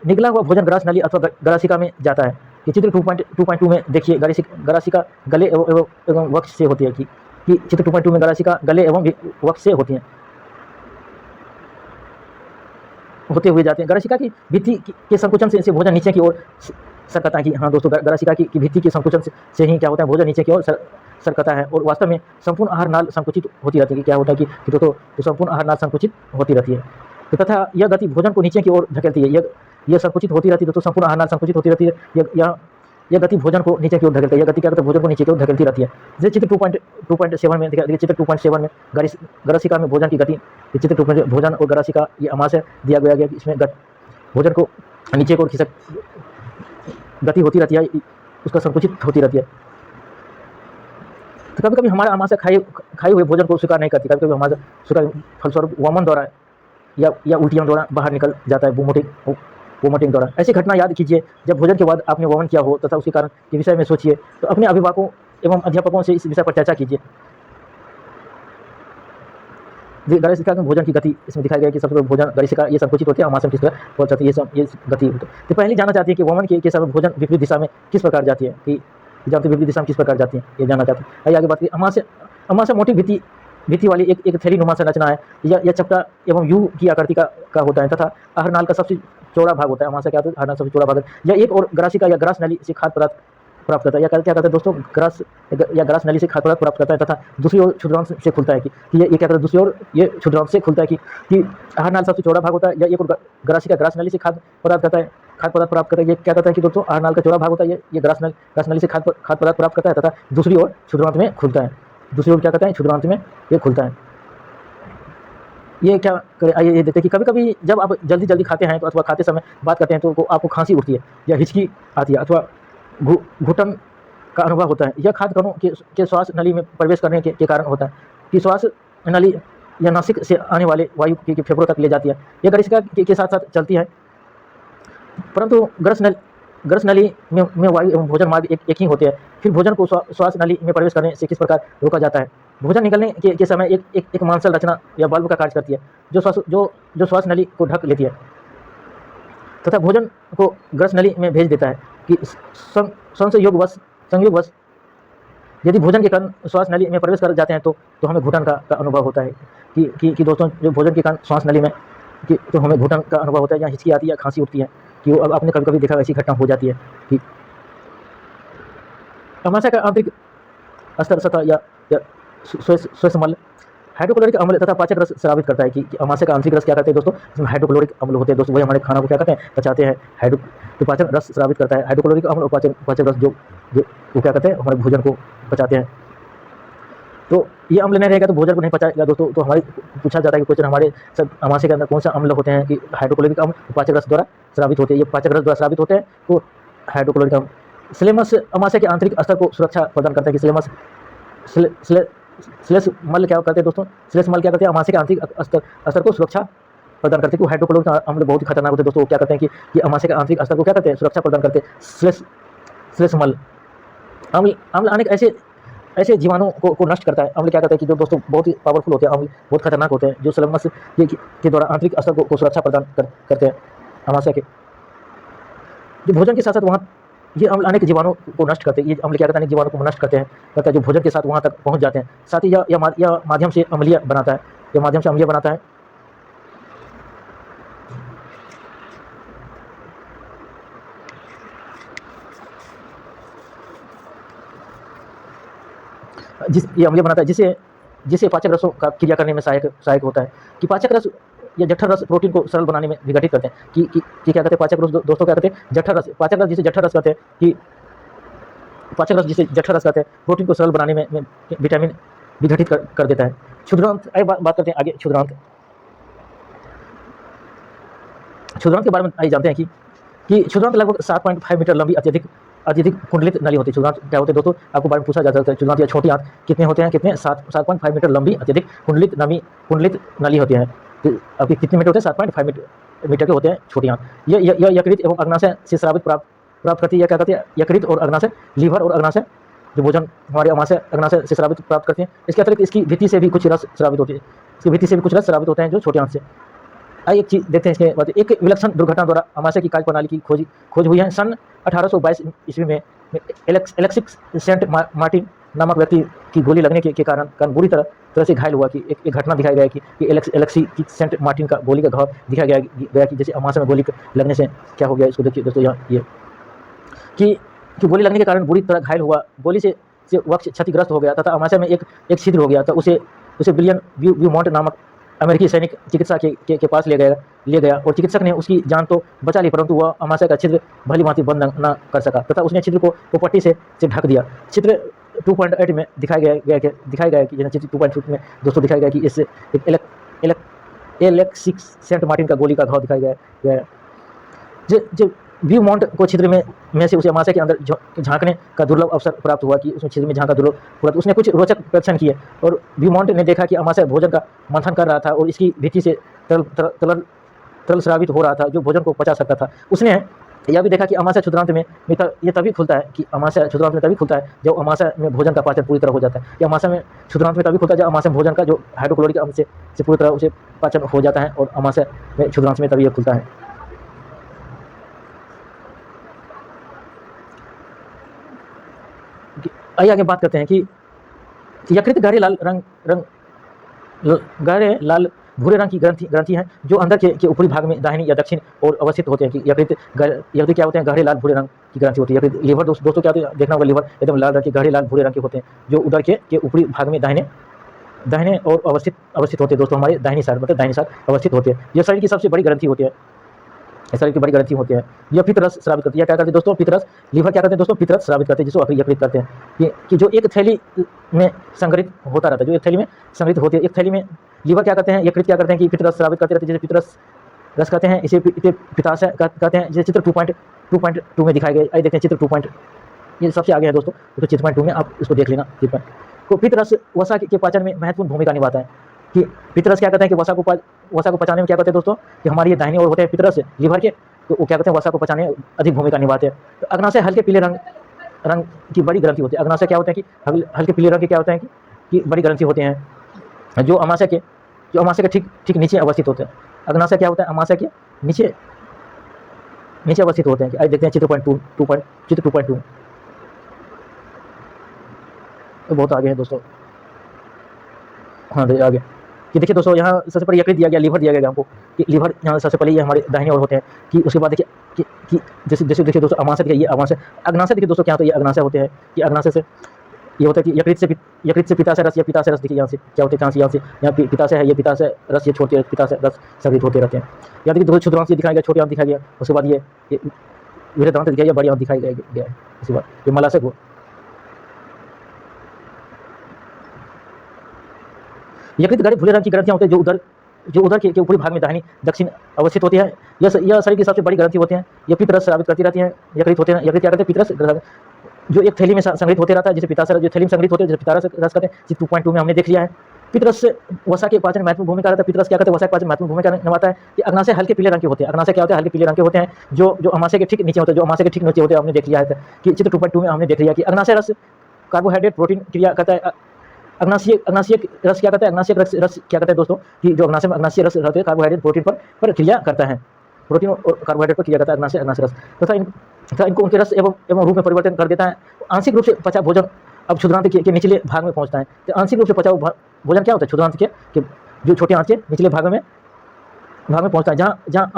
निकला हुआ भोजन ग्रास नली अथवा गरासिका में जाता है। कि चित्र 2.2 में देखिए गरासिका गले एवं वक्ष से होती है। कि चित्र 2.2 में गरासिका गले एवं वक्ष से होती हैं, होते हुए जाते हैं। गरासिका की भित्ति के संकुचन से भोजन नीचे की ओर सरकता है। कि हाँ दोस्तों, गरासिका की भित्ति के संकुचन से ही क्या होता है? भोजन नीचे की ओर सरकता है और वास्तव में संपूर्ण आहार नाल संकुचित होती रहती है। कि क्या होता है कि दोस्तों संपूर्ण आहार नाल संकुचित होती रहती है। तो तथा यह गति भोजन को नीचे की ओर धकेलती है। यह संकुचित होती रहती है, तो संपूर्ण आहार नाल संकुचित होती रहती है। यह गति भोजन को नीचे की ओर धकेलती है। यह गति क्या करता है? भोजन को नीचे की ओर धकेलती रहती है। जैसे चित्र 2.7 में देखिए, चित्र 2.7 में गरासिका में भोजन की गति, चित्र 2 भोजन और गरासिका ये अमाशय दिया गया कि इसमें भोजन को नीचे की ओर खिसक गति होती रहती है, उसका संकुचित होती रहती है। तो कभी कभी हमारा अमाशय खाए हुए भोजन को स्वीकार नहीं करती। कभी कभी हमारा स्वीकार फलस्वरूप वमन द्वारा या उल्टियों द्वारा बाहर निकल जाता है, वोमिटिंग द्वारा। ऐसी घटना याद कीजिए जब भोजन के बाद आपने वमन किया हो तथा उसके कारण के विषय में सोचिए। तो अपने अभिभावकों एवं अध्यापकों से इस विषय पर चर्चा कीजिए। गणेशिका में भोजन की गति इसमें दिखाया गया है कि सबसे पहले भोजन गणेशिका ये संकुचित होती है, आमाशय में किस तरह पहुँच जाती है, ये गति होती है। तो पहले जानना चाहती है कि वमन के समय भोजन विपरीत दिशा में किस प्रकार जाती है, कि जानते विपरीत दिशा में किस प्रकार जाती है, ये जानना चाहती है। आइए आगे बात करिए। अमाशय मोटी भित्ति वाली एक थैलीनुमा संरचना है। यह चपटा एवं यू की आकृति का होता है तथा आहारनाल का सबसे चौड़ा भाग होता है। अमाशय क्या होता है? आहारनाल सबसे चौड़ा भाग है। यह एक और ग्रासिका या ग्रास नली से खाद्य पदार्थ प्राप्त करता है। या क्या करता है दोस्तों? ग्रास नली से खाद्य पदार्थ प्राप्त करता है तथा दूसरी ओर क्षुद्रांश से खुलता है कि ये क्या करता है? दूसरी ओर ये क्षुद्रांश से खुलता है कि आहारनाल सबसे चौड़ा भाग होता है। या एक और ग्रासिका ग्रास नली से खाद्य पदार्थ प्राप्त करता है। ये क्या करता है कि दोस्तों आहारनाल का चौड़ा भाग होता है, ये ग्रास नली से खाद्य पदार्थ प्राप्त करता है तथा दूसरी ओर क्षुद्रांश में खुलता है। दूसरी ओर क्या करता है? क्षुद्रांश में ये खुलता है। ये क्या करें? आइए ये देखते हैं कि कभी-कभी जब आप जल्दी खाते हैं तो अथवा खाते समय बात करते हैं तो आपको खांसी उठती है या हिचकी आती है अथवा घुटन का अनुभव होता है। यह खाद्य कणों के श्वास नली में प्रवेश करने के कारण होता है कि श्वास नली या नासिक से आने वाले वायु के फेफड़ों तक ले जाती है। यह गणेशिका के साथ साथ चलती है, परंतु ग्रस नली में वायु एवं भोजन मार्ग एक ही होते हैं। फिर भोजन को श्वास नली में प्रवेश करने से किस प्रकार रोका जाता है? भोजन निकलने के समय एक मांसल रचना या बल्ब का कार्य करती है जो श्वास नली को ढक लेती है तथा भोजन को ग्रस नली में भेज देता है कि संयोगवश यदि भोजन के कारण श्वास नली में प्रवेश कर जाते हैं तो हमें घुटन का अनुभव होता है कि दोस्तों जो भोजन के कारण श्वास नली में तो हमें घुटन का अनुभव होता है या हिचकी आती है या खांसी उठती है कि अब आपने कभी देखा ऐसी घटना हो जाती है कि अमाशय का आंतरिक अस्तर सतह या श्वेतमल हाइड्रोक्लोरिक अम्ल तथा पाचक रस स्रावित करता है कि अमाशय का आंतरिक रस क्या करते हैं दोस्तों? इसमें हाइड्रोक्लोरिक अम्ल होते हैं दोस्तों, वही हमारे खाना को क्या कहते हैं? पचाते हैं। तो पाचक रस स्रावित करता है। हाइड्रोक्लोरिक अम्ल और पाचक रस जो वो क्या करते हैं? हमारे भोजन को पचाते हैं। तो ये अम्ल नहीं रहेगा तो भोजन को नहीं पचाएगा दोस्तों। तो हमारे पूछा जाता है कि क्वेश्चन हमारे सब अमाशय के अंदर कौन सा अम्ल होते हैं कि हाइड्रोक्लोरिक अम्ल पाचक रस द्वारा स्रावित होते हैं। ये पाचक रस द्वारा स्रावित होते हैं तो हाइड्रोक्लोरिक अम्ल। स्लेमस अमाशय के आंतरिक स्तर को सुरक्षा प्रदान करता है कि श्लेष्मल क्या करते हैं दोस्तों? श्लेष्मल क्या करते हैं? अमाशय के आंतरिक स्तर को सुरक्षा प्रदान करते हैं। कि हाइड्रोक्लोरिक अम्ल बहुत ही खतरनाक होते हैं दोस्तों। वो क्या करते हैं कि ये अमाशय के आंतरिक स्तर को क्या करते हैं? सुरक्षा प्रदान करते हैं। श्लेष्मल अम्ल अनेक ऐसे जीवाणुओं को नष्ट करता है। अम्ल क्या करता है कि जो दोस्तों बहुत ही पावरफुल होते हैं, अम्ल बहुत खतरनाक होते हैं जो श्लेष्मल के द्वारा आंतरिक स्तर को सुरक्षा प्रदान करते हैं अमाशय के। जो भोजन के साथ साथ वहाँ ये अम्ल अनेक जीवाणुओं को नष्ट करते हैं। ये अम्ल क्या करते हैं? अनेक जीवाणुओं को नष्ट करते हैं जो भोजन के साथ वहाँ तक पहुँच जाते हैं। साथ ही यह माध्यम से अम्लीय बनाता है। ये अम्लीय बनाता है जिसे पाचक रसों का क्रिया करने में सहायक होता है कि पाचक रस या जठर रस प्रोटीन को सरल बनाने में विघटित करते हैं कि क्या कहते हैं? पाचक रस दोस्तों क्या कहते हैं? जठर रस। पाचक रस जिसे जठर रस कहते हैं कि पाचक रस जिसे जठर रस कहते हैं प्रोटीन को सरल बनाने में विटामिन विघटित कर देता है। क्षुद्रांत। आइए बात करते हैं आगे क्षुद्रांत के बारे में। आइए जानते हैं कि क्षुद्रांत लगभग 7.5 मीटर लंबी अत्यधिक कुंडलित नली होती है। क्षुद्रांत क्या होते हैं दोस्तों? आपको बारे में पूछा जाता है। क्षुद्रांत या छोटी आंत कितने होते हैं? कितने? 7.5 मीटर लंबी अत्यधिक कुंडलित नली होती है। तो आपके कितने मीटर होते हैं? 7.5 मीटर के होते हैं छोटी आंत। यह यकृत एवं अग्नाशय से स्रावित प्राप्त करती है। क्या कहते हैं? यकृत और अग्नाशय, लीवर और अग्नाशय जो भोजन हमारे अग्नाशय से स्रावित प्राप्त करते हैं। इसके अतिरिक्त इसकी भित्ति से भी कुछ रस स्रावित होती है। इसकी भित्ति से भी कुछ रस स्रावित होते हैं जो छोटी आंत से। आइए एक चीज़ देखते हैं इसके बाद। एक विलक्षण दुर्घटना द्वारा अमाशय की कार्य प्रणाली की खोज हुई है। सन 1822 ईस्वी में एलेक्सिस सेंट मार्टिन नामक व्यक्ति की गोली लगने के कारण बुरी तरह से घायल हुआ कि एक घटना दिखाई गया कि एलेक्सिस सेंट मार्टिन का गोली का घाव दिखाया गया कि जैसे अमाशय में गोली लगने से क्या हो गया। इसको देखिए दोस्तों यहाँ ये कि गोली लगने के कारण बुरी तरह घायल हुआ। गोली से वह क्षतिग्रस्त हो गया तथा अमाशय में एक छिद्र हो गया था। उसे विलियम व्यूमॉन्ट नामक अमेरिकी सैनिक चिकित्सा के पास ले गया और चिकित्सक ने उसकी जान तो बचा ली, परंतु वह अमाशय का छिद्र भली भांति बंद न कर सका तथा उसने छिद्र को पट्टी से ढक दिया। चित्र 2.8 में दिखाया गया कि चित्र 2.8 में दोस्तों दिखाया गया कि इससे एलेक्सिस सेंट मार्टिन का गोली का घाव दिखाया गया। जो व्यूमॉन्ट को छिद्र में से उसे अमाशय के अंदर झांकने का दुर्लभ अवसर प्राप्त हुआ कि उसने छिद्र में झांका दुर्लभ हुआ। तो उसने कुछ रोचक परीक्षण किए और व्यूमॉन्ट ने देखा कि अमाशय भोजन का मंथन कर रहा था और इसकी भित्ति से तरल स्रावित हो रहा था जो भोजन को पचा सकता था। उसने यह भी देखा कि अमाशय क्षुद्रांत में ये तभी खुलता है कि अमाशय क्षुद्रांत में तभी खुलता है जब अमाशय में भोजन का पाचन पूरी तरह हो जाता है। या अमाशय में क्षुद्रांत में तभी खुलता है जब अमाशय में भोजन का जो हाइड्रोक्लोरिक अम्ल से पूरी तरह उसे पाचन हो जाता है, और अमाशय में क्षुद्रांत में तभी यह खुलता है। आइए आगे बात करते हैं कि यकृत गहरे लाल गहरे लाल भूरे रंग की ग्रंथि है जो अंदर के ऊपरी भाग में दाहिनी या दक्षिण और अवस्थित होते हैं। कि यकृत क्या होते हैं, गहरे लाल भूरे रंग की ग्रंथि होती है। यकृत लीवर दोस्तों क्या होते हैं, देखना होगा, लीवर एकदम लाल रंग के गहरे लाल भूरे रंग के होते हैं जो उदर के ऊपरी भाग में दाहिने और अवस्थित होते हैं। दोस्तों हमारे दाहिनी साइड, मतलब दाहिनी साइड अवस्थित होते हैं। यह शरीर की सबसे बड़ी ग्रंथि होती है, शरीर की बड़ी ग्रंथि होती है। यह पित्त रस स्रावित करती है। क्या करते हैं दोस्तों, पित्त रस, लीवर क्या करते हैं दोस्तों, पित्त रस स्रावित करते हैं, जिसको यकृत करते हैं। कि जो एक थैली में संग्रहित होता रहता है, जो एक थैली में संग्रहित होती है। एक थैली में लीवर क्या करते हैं, यकृत क्या करते हैं कि पित्त रस स्रावित करते रहते हैं, जिसे पित्त रस कहते हैं। इसे पित्ताशय कहते हैं, जिसे चित्र 2.2 में दिखाए गए। आइए देखते हैं चित्र 2. ये सबसे आगे है दोस्तों, तो चित्र 2 में आप इसको देख लेना। तो पित्त रस वसा के पाचन में महत्वपूर्ण भूमिका निभाता है। कि पित्त रस क्या करते हैं कि वसा को पचाने में क्या करते हैं दोस्तों, कि हमारी ये दाहिनी ओर होते हैं पित्त रस लीवर के, तो वो क्या करते हैं, वसा को पचाने में अधिक भूमिका निभाते हैं। तो अग्नाशय हल्के पीले रंग की बड़ी ग्रंथि होती है। अग्नाशय क्या होते हैं कि हल्के पीले रंग के क्या होते हैं कि बड़ी ग्रंथि होते हैं जो अमाशय के ठीक नीचे अवस्थित होते हैं। अग्नाशय क्या होता है, अमाशय के नीचे अवस्थित होते हैं। आइए देखते हैं चित्र 2.2। तो बहुत आगे है दोस्तों। हाँ आगे कि देखिए दोस्तों, यहाँ सबसे पहले यकृत दिया गया, लीवर दिया गया हमको कि लीवर यहाँ सबसे पहले ये हमारे दाहिने ओर होते हैं। कि उसके बाद देखिए कि जैसे देखिए दोस्तों, अमाशय देखिए, ये अमाशय। अग्नाशय देखिए दोस्तों क्या होता है, ये अग्नाशय होते हैं। कि अग्नाशय से ये होता है कि यकृत से पित्ताशय रस, या पित्ताशय रस देखिए यहाँ से क्या होते हैं, यहाँ से यहाँ पित्ताशय है, ये पित्ताशय रस, ये छोटे पित्ताशय रस संग्रहित होते रहते हैं। यहाँ देखिए दोस्तों, क्षुद्रांत दिखाया गया, छोटे आंत दिखाया गया। उसके बाद ये वृहदांत दिखाया गया, बड़ी आंत दिखाई गया है। उसके बाद ये मलाशय को, यकृत गहरे भूरे रंग की ग्रंथियां होती है जो उदर के ऊपरी भाग में दाहिनी दक्षिण अवस्थित होती है। यह शरीर की सबसे बड़ी ग्रंथि होती है। यह पित्त रस स्रावित करती रहती है। यकृत होते हैं, यकृत क्या करते हैं, पित्त रस जो एक थैली में संग्रहित होते रहता है, जिसे पित्ताशय जो थैली में संग्रहित होते हैं, जिसे पित्ताशय रस कहते हैं। 2.2 में हमने देख लिया है। पित्त रस वसा के पाचन में महत्वपूर्ण भूमिका रहता है। पित्त रस क्या करते हैं, वसा के पाचन में महत्वपूर्ण भूमिका निभाता है। कि अग्नाशय हल्के पीले रंग के होते हैं। अग्नाशय क्या होते हैं, हल्के पीले रंग के होते हैं जो अमाशय के ठीक नीचे होते हैं, जो अमाशय के ठीक नीचे होते हैं। हमने देख लिया है कि चित्र 2.2 में हमने देख लिया कि अग्नाशय रस कार्बोहाइड्रेट प्रोटीन क्रिया करता है। अग्नाशय रस क्या करता है, अग्नाशय रस क्या करता है दोस्तों, कि जो अग्नाशय रस रहते हैं कार्बोहाइड्रेट प्रोटीन पर क्रिया करता है। प्रोटीन और कार्बोहाइड्रेट पर क्रिया करता है अग्नाशय रस, तथा इनको उनके रस एवं रूप में परिवर्तन कर देता है। आंशिक रूप से पचा भोजन अब क्षुद्रांत के निचले भाग में पहुंचता है। तो आंशिक रूप से पचा भोजन क्या होता है, क्षुद्रांत के जो छोटे आंत के निचले भाग में पहुंचता है, जहाँ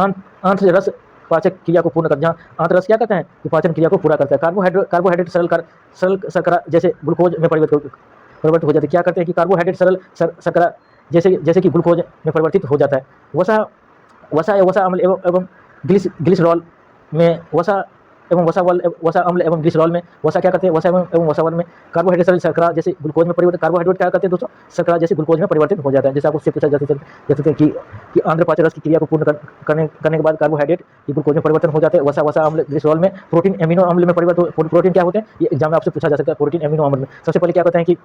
आंत रस पाचक क्रिया को पूर्ण कर, जहाँ आंत रस क्या करता है कि पाचन क्रिया को पूरा करता है। कार्बोहाइड्रेट सरल शर्करा जैसे ग्लूकोज में परिवर्तित हो जाते हैं। क्या करते हैं कि कार्बोहाइड्रेट सरल शर्करा जैसे कि ग्लूकोज में परिवर्तित हो जाता है। वसा अम्ल एवं ग्लिसरॉल में वसा अम्ल एवं ग्लिसरॉल में वसा क्या करते हैं, वसा एवं वसावल में कार्बोहाइड्रेट सरल शर्करा जैसे ग्लूकोज में परिवर्तित, कार्बोहाइड्रेट क्या करते हैं दोस्तों, शर्करा जैसे ग्लूकोज में परिवर्तित हो जाता है। जैसे आपको उससे पूछा जा सकता है कि आंध्र पाचन रस की क्रिया को पूर्ण करने के बाद कार्बोहाइड्रेट ग्लूकोज में परिवर्तन हो जाते हैं। वसा अम्ल ग्लिसरॉल में प्रोटीन एमिनो अम्ल में परिवर्तन। प्रोटीन क्या होते हैं, ये एग्जाम में आपसे पूछा जा सकता है। प्रोटीन एमिनो अम्ल में सबसे पहले क्या करते हैं कि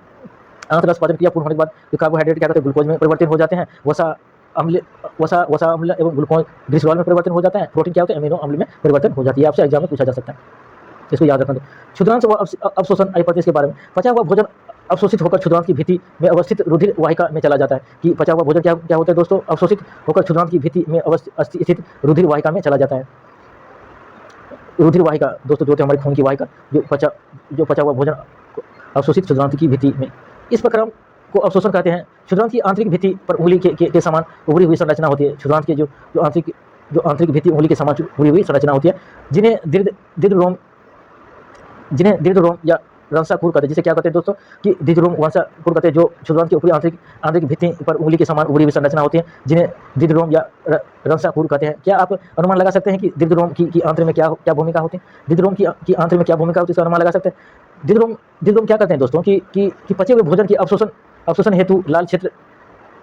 आंत रस पाचन क्रिया पूर्ण होने के बाद जो कार्बोहाइड्रेट क्या करते हैं, ग्लूकोज में परिवर्तित हो जाते हैं। वसा अम्ल एवं ग्लूकोज ग्लिसरॉल में परिवर्तन हो जाता है। प्रोटीन क्या होता है, एमिनो अम्ल में परिवर्तन हो जाती है। आपसे एग्जाम में पूछा जा सकता है, इसको याद रखना। क्षुद्रांत व अवशोषण आइए इसके बारे में। पचा हुआ भोजन अवशोषित होकर क्षुद्रांत की भित्ति में अवस्थित रुधिर वाहिका में चला जाता है। कि पचा हुआ भोजन क्या होता है दोस्तों, अवशोषित होकर क्षुद्रांत की भित्ति में स्थित रुधिर वाहिका में चला जाता है। रुधिर वाहिका दोस्तों जो होती है हमारी खून की वाहिका, जो पचा हुआ भोजन अवशोषित क्षुद्रांत की भित्ति में, इस प्रकार को अवशोषण कहते हैं। क्षुद्रांत की आंतरिक भित्ति पर उंगली के समान उभरी हुई संरचना होती है। क्षुद्रांत की जो आंतरिक भित्ति उंगली के समान उभरी हुई संरचना होती है, जिन्हें दीर्घ रोम या रंसाकूर कहते हैं। जिसे क्या कहते हैं दोस्तों कि दीर्घ रोम वंशाकूर कहते हैं। जो क्षुद्रांत की ऊपरी आंतरिक भित्ति पर उंगली के समान उभरी हुई संरचना होती है, जिन्हें दीर्घ रोम या रंसाकूर कहते हैं। क्या आप अनुमान लगा सकते हैं कि दीर्घ रोम की आंत्र में क्या भूमिका होती है, दीर्घ रोम की आंत्र में क्या भूमिका होती है, इसका अनुमान लगा सकते हैं। दीर्घ रोम क्या करते हैं दोस्तों कि पचे हुए भोजन की अवशोषण हेतु लाल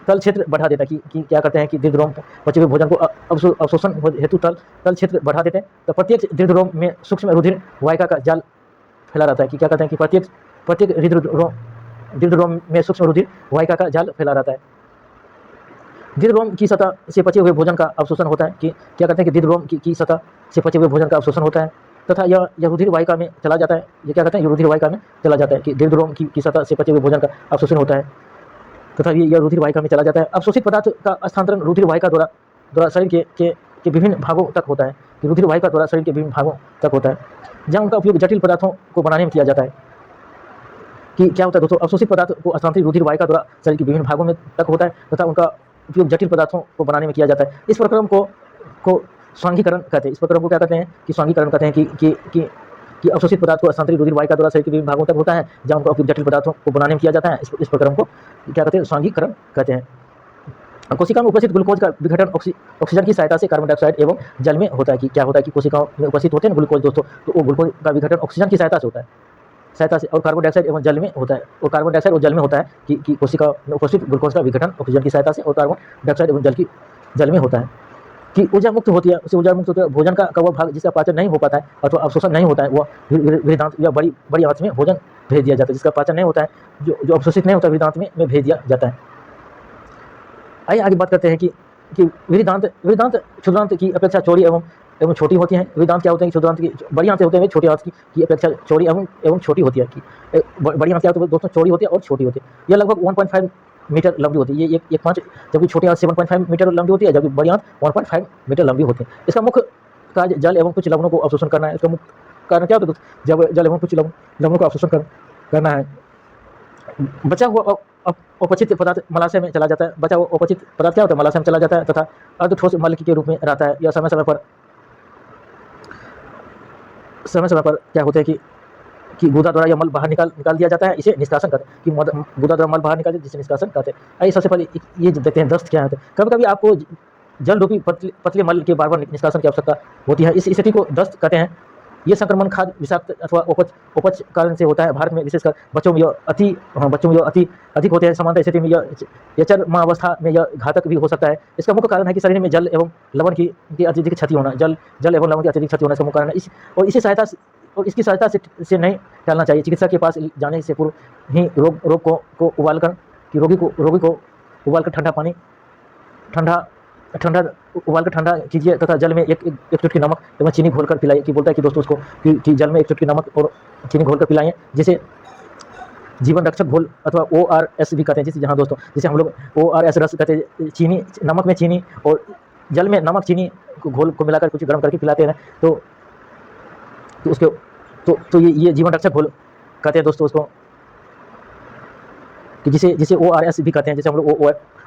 तल क्षेत्र बढ़ा देता है। कि क्या करते हैं कि दीर्घ रोम पचे हुए भोजन को अवशोषण हेतु तल क्षेत्र बढ़ा देते हैं। तो प्रत्येक दीर्घ रोम में सूक्ष्म रुधिर वाहिका का जाल फैला रहता है। कि क्या कहते हैं कि प्रत्येक दीर्घ रोम में सूक्ष्म रुधिर वाहिका का जाल फैला रहता है। दीर्घ की सतह से पचे हुए भोजन का अवशोषण होता है कि क्या कहते हैं कि दीर्घ की सतह से पचे हुए भोजन का अवशोषण होता है तथा यह रुधिर वाहिका में चला जाता है। ये क्या कहते हैं, ये रुधिर वाहिका में चला जाता है कि दीर्घ की सतह से पचे हुए भोजन का अवशोषण होता है तथा यह रुधिर वाहिका में चला जाता है। अवशोषित पदार्थ का स्थानांतरण रुधिर वाहिका द्वारा शरीर के विभिन्न भागों तक होता है कि रुधिर वाहिका द्वारा शरीर के विभिन्न भागों तक होता है, जहाँ उनका उपयोग जटिल पदार्थों को बनाने में किया जाता है। कि क्या होता है दोस्तों, अवशोषित पदार्थ को स्थानांतरित रुधिर वाहिका द्वारा शरीर के विभिन्न भागों में तक होता है तथा उनका उपयोग जटिल पदार्थों को बनाने में किया जाता है। इस प्रक्रम को स्वांगीकरण कहते हैं। इस प्रक्रम को क्या कहते हैं कि स्वांगीकरण कहते हैं कि अवशोषित पदार्थ को स्थानांतरित रुधिर वाहिका द्वारा शरीर के विभिन्न भागों तक होता है, जहाँ उनका उपयोग जटिल पदार्थों को बनाने में किया जाता है। इस प्रक्रम को क्या कहते हैं, स्वांगीकरण कहते हैं। कोशिका में उपस्थित ग्लूकोज का विघटन ऑक्सीजन की सहायता से कार्बन डाइऑक्साइड एवं जल में होता है कि क्या होता है कि कोशिकाओं में उपस्थित होते हैं ग्लूकोज दोस्तों, तो वो ग्लूकोज का विघटन ऑक्सीजन की सहायता से होता है और कार्बन डाइऑक्साइड एवं जल में होता है और कार्बन डाइऑक्साइड और जल में होता है कि कोशिका में उपस्थित ग्लूकोज का विघटन ऑक्सीजन की सहायता से और कार्बन डाइऑक्साइड एवं जल में होता है कि ऊर्जा मुक्त होती है। उसे ऊर्जा मुक्त होती है भोजन का वह भाग जिसका पाचन नहीं हो पाता है अथवा अवशोषण नहीं होता है, वह वृहदांत या बड़ी आंत में भोजन भेज दिया जाता है। जिसका पाचन नहीं होता है, जो अवशोषित नहीं होता, वृहदांत में भेज दिया जाता है। आइए आगे बात करते हैं कि वृहदांत क्षुद्रांत की अपेक्षा चौड़ी एवं छोटी होती हैं। वृहदांत क्या होते हैं, क्षुद्रांत की बड़ी आंतें होते हैं, छोटी आंत की अपेक्षा चौड़ी एवं छोटी होती है। कि बड़ी आंत क्या होती है दोस्तों, चौड़ी होती है और छोटी होती है। यह लगभग 1.5 मीटर लंबी होती है, ये 1.5, जबकि छोटी आंत 7.5 मीटर लंबी होती है, जबकि बड़ी आंत 1.5 मीटर लंबी होती है। इसका मुख्य कार्य जल एवं कुछ लवणों को अवशोषण करना है। इसका मुख्य कारण क्या होता है, जब जल एवं कुछ लवणों को अवशोषण करना है। बचा हुआ अपचित पदार्थ मलाशय में चला जाता है। बचा हुआ अपचित पदार्थ क्या होता है, मलाशय में चला जाता है तथा अर्धठोस मल के रूप में रहता है। यह समय समय पर क्या होता है कि गुदा द्वारा यह मल बाहर निकाल दिया जाता है। इसे निष्कासन कहते हैं कि गुदा द्वारा मल बाहर निकाल जिसे निष्कासन कहते हैं। आइए सबसे पहले ये देखते हैं दस्त क्या होता है। कभी कभी आपको जल रूपी पतले मल के बार निष्कासन की आवश्यकता होती है। इस स्थिति को दस्त कहते हैं। ये संक्रमण खाद्य विषाक्त अथवा उपज कारण से होता है। भारत में विशेषकर बच्चों में यह अति अधिक होते हैं। सामान्य स्थिति में यह चरमावस्था में यह घातक भी हो सकता है। इसका मुख्य कारण है कि शरीर में जल एवं लवण की अत्यधिक क्षति होना। जल एवं लवण की अत्यधिक क्षति होना इसका मुख्य कारण है। इसकी सहायता से नहीं टालना चाहिए। चिकित्सक के पास जाने से पूर्व ही रोगी को उबाल कर ठंडा कीजिए तथा जल में एक चुटकी नमक एवं चीनी घोलकर पिलाइए। कि बोलता है कि दोस्तों उसको कि जल में एक चुटकी नमक और चीनी घोलकर पिलाएं, जिसे जीवन रक्षक घोल अथवा ORS भी कहते हैं। जहाँ दोस्तों जिसे हम लोग ORS रस कहते हैं। चीनी, नमक में चीनी और जल में नमक चीनी को घोल को मिलाकर कुछ गर्म करके पिलाते हैं तो उसके तो ये जीवन रक्षक घोल कहते हैं दोस्तों उसको, कि जिसे ORS भी कहते हैं। जैसे हम लोग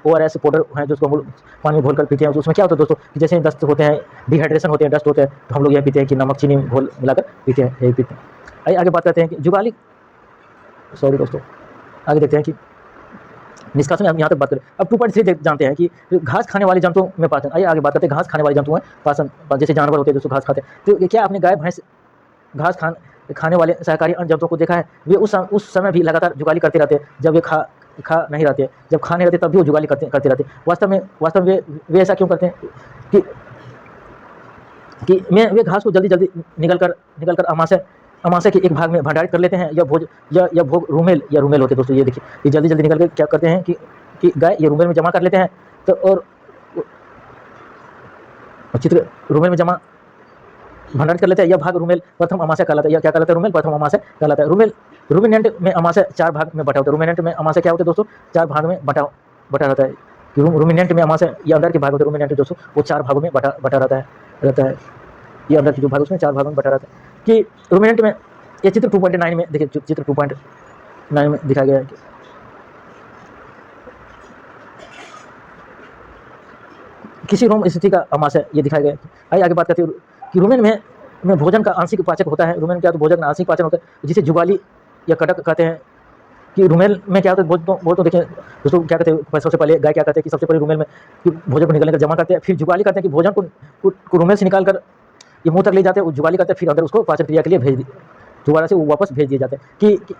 ORS पाउडर है जो उसको हम लोग पानी में घोल कर पीते हैं। तो उसमें क्या होता है दोस्तों कि जैसे दस्त होते हैं, डिहाइड्रेशन होते हैं, डस्ट होते हैं, तो हम लोग यह पीते हैं कि नमक चीनी घोल मिलाकर पीते हैं, यही पीते हैं। आइए आगे बात करते हैं कि जुगाली दोस्तों आगे देखते हैं कि निष्कासन हम यहाँ तक बात करें। अब 2.3 जानते हैं कि घास खाने वाले जंतुओं में पाचन। आइए आगे बात करते हैं घास खाने वाले जंतु में पाचन। जैसे जानवर होते हैं दोस्तों घास खाते हैं, तो क्या आपने गाय भैंस घास खाने वाले शाकाहारी अन्य जंतुओं को देखा है? वे उस समय भी लगातार जुगाली करते रहते हैं जब वे खा नहीं रहते। जब खा नहीं रहते तब भी वो जुगाली करते रहते। वास्तव में वे ऐसा क्यों करते हैं कि वे घास को जल्दी निकल कर अमाशय के एक भाग में भंडारित कर लेते हैं। यह भोग रूमेल होते हैं दोस्तों। ये देखिए, ये जल्दी निकल कर क्या करते हैं कि गाय ये रूमेल में जमा कर लेते हैं। तो और चित्र रूमेल में जमा भंडारित कर लेते हैं। यह भाग रूमेल प्रथम अमाशय कहलाता है। यह क्या कहलाता है? रूमेल प्रथम अमाशय कहलाता है। रूमिनेंट में अमाशय 4 भाग में बटा होता है। रूमिनेंट में अमाशय क्या होता है दोस्तों? 4 भाग में बटा रहता है। रूमिनेंट में अमाशय ये अंदर के भाग होते हैं। रूमिनेंट दोस्तों वो 4 भागों में बटा रहता है। ये अंदर के जो भाग उसमें 4 भागों में बटा रहता है। कि रूमिनेंट में ये चित्र 2.9 में देखिए, चित्र 2.9 में दिखाया गया है किसी रोम स्थिति का अमाशय ये दिखाया गया है। आइए आगे बात करते हैं कि रूमेन में भोजन का आंशिक पाचक होता है। रूमेन क्या तो भोजन का आंशिक पाचन होता है, जिसे जुगाली या कटक कहते हैं। कि रूमेल में क्या होता है बहुत तो देखिए दोस्तों, क्या कहते हैं सबसे पहले गाय क्या कहते हैं कि सबसे पहले रूमेल में कि भोजन को निकलने कर जमा करते हैं। फिर जुगाली करते हैं कि भोजन को रूमेल से निकाल कर ये मुंह तक ले जाते हैं, जुगाली करते हैं, फिर अंदर उसको पाचन क्रिया के लिए दोबारा से वो वापस भेज दिए जाते हैं।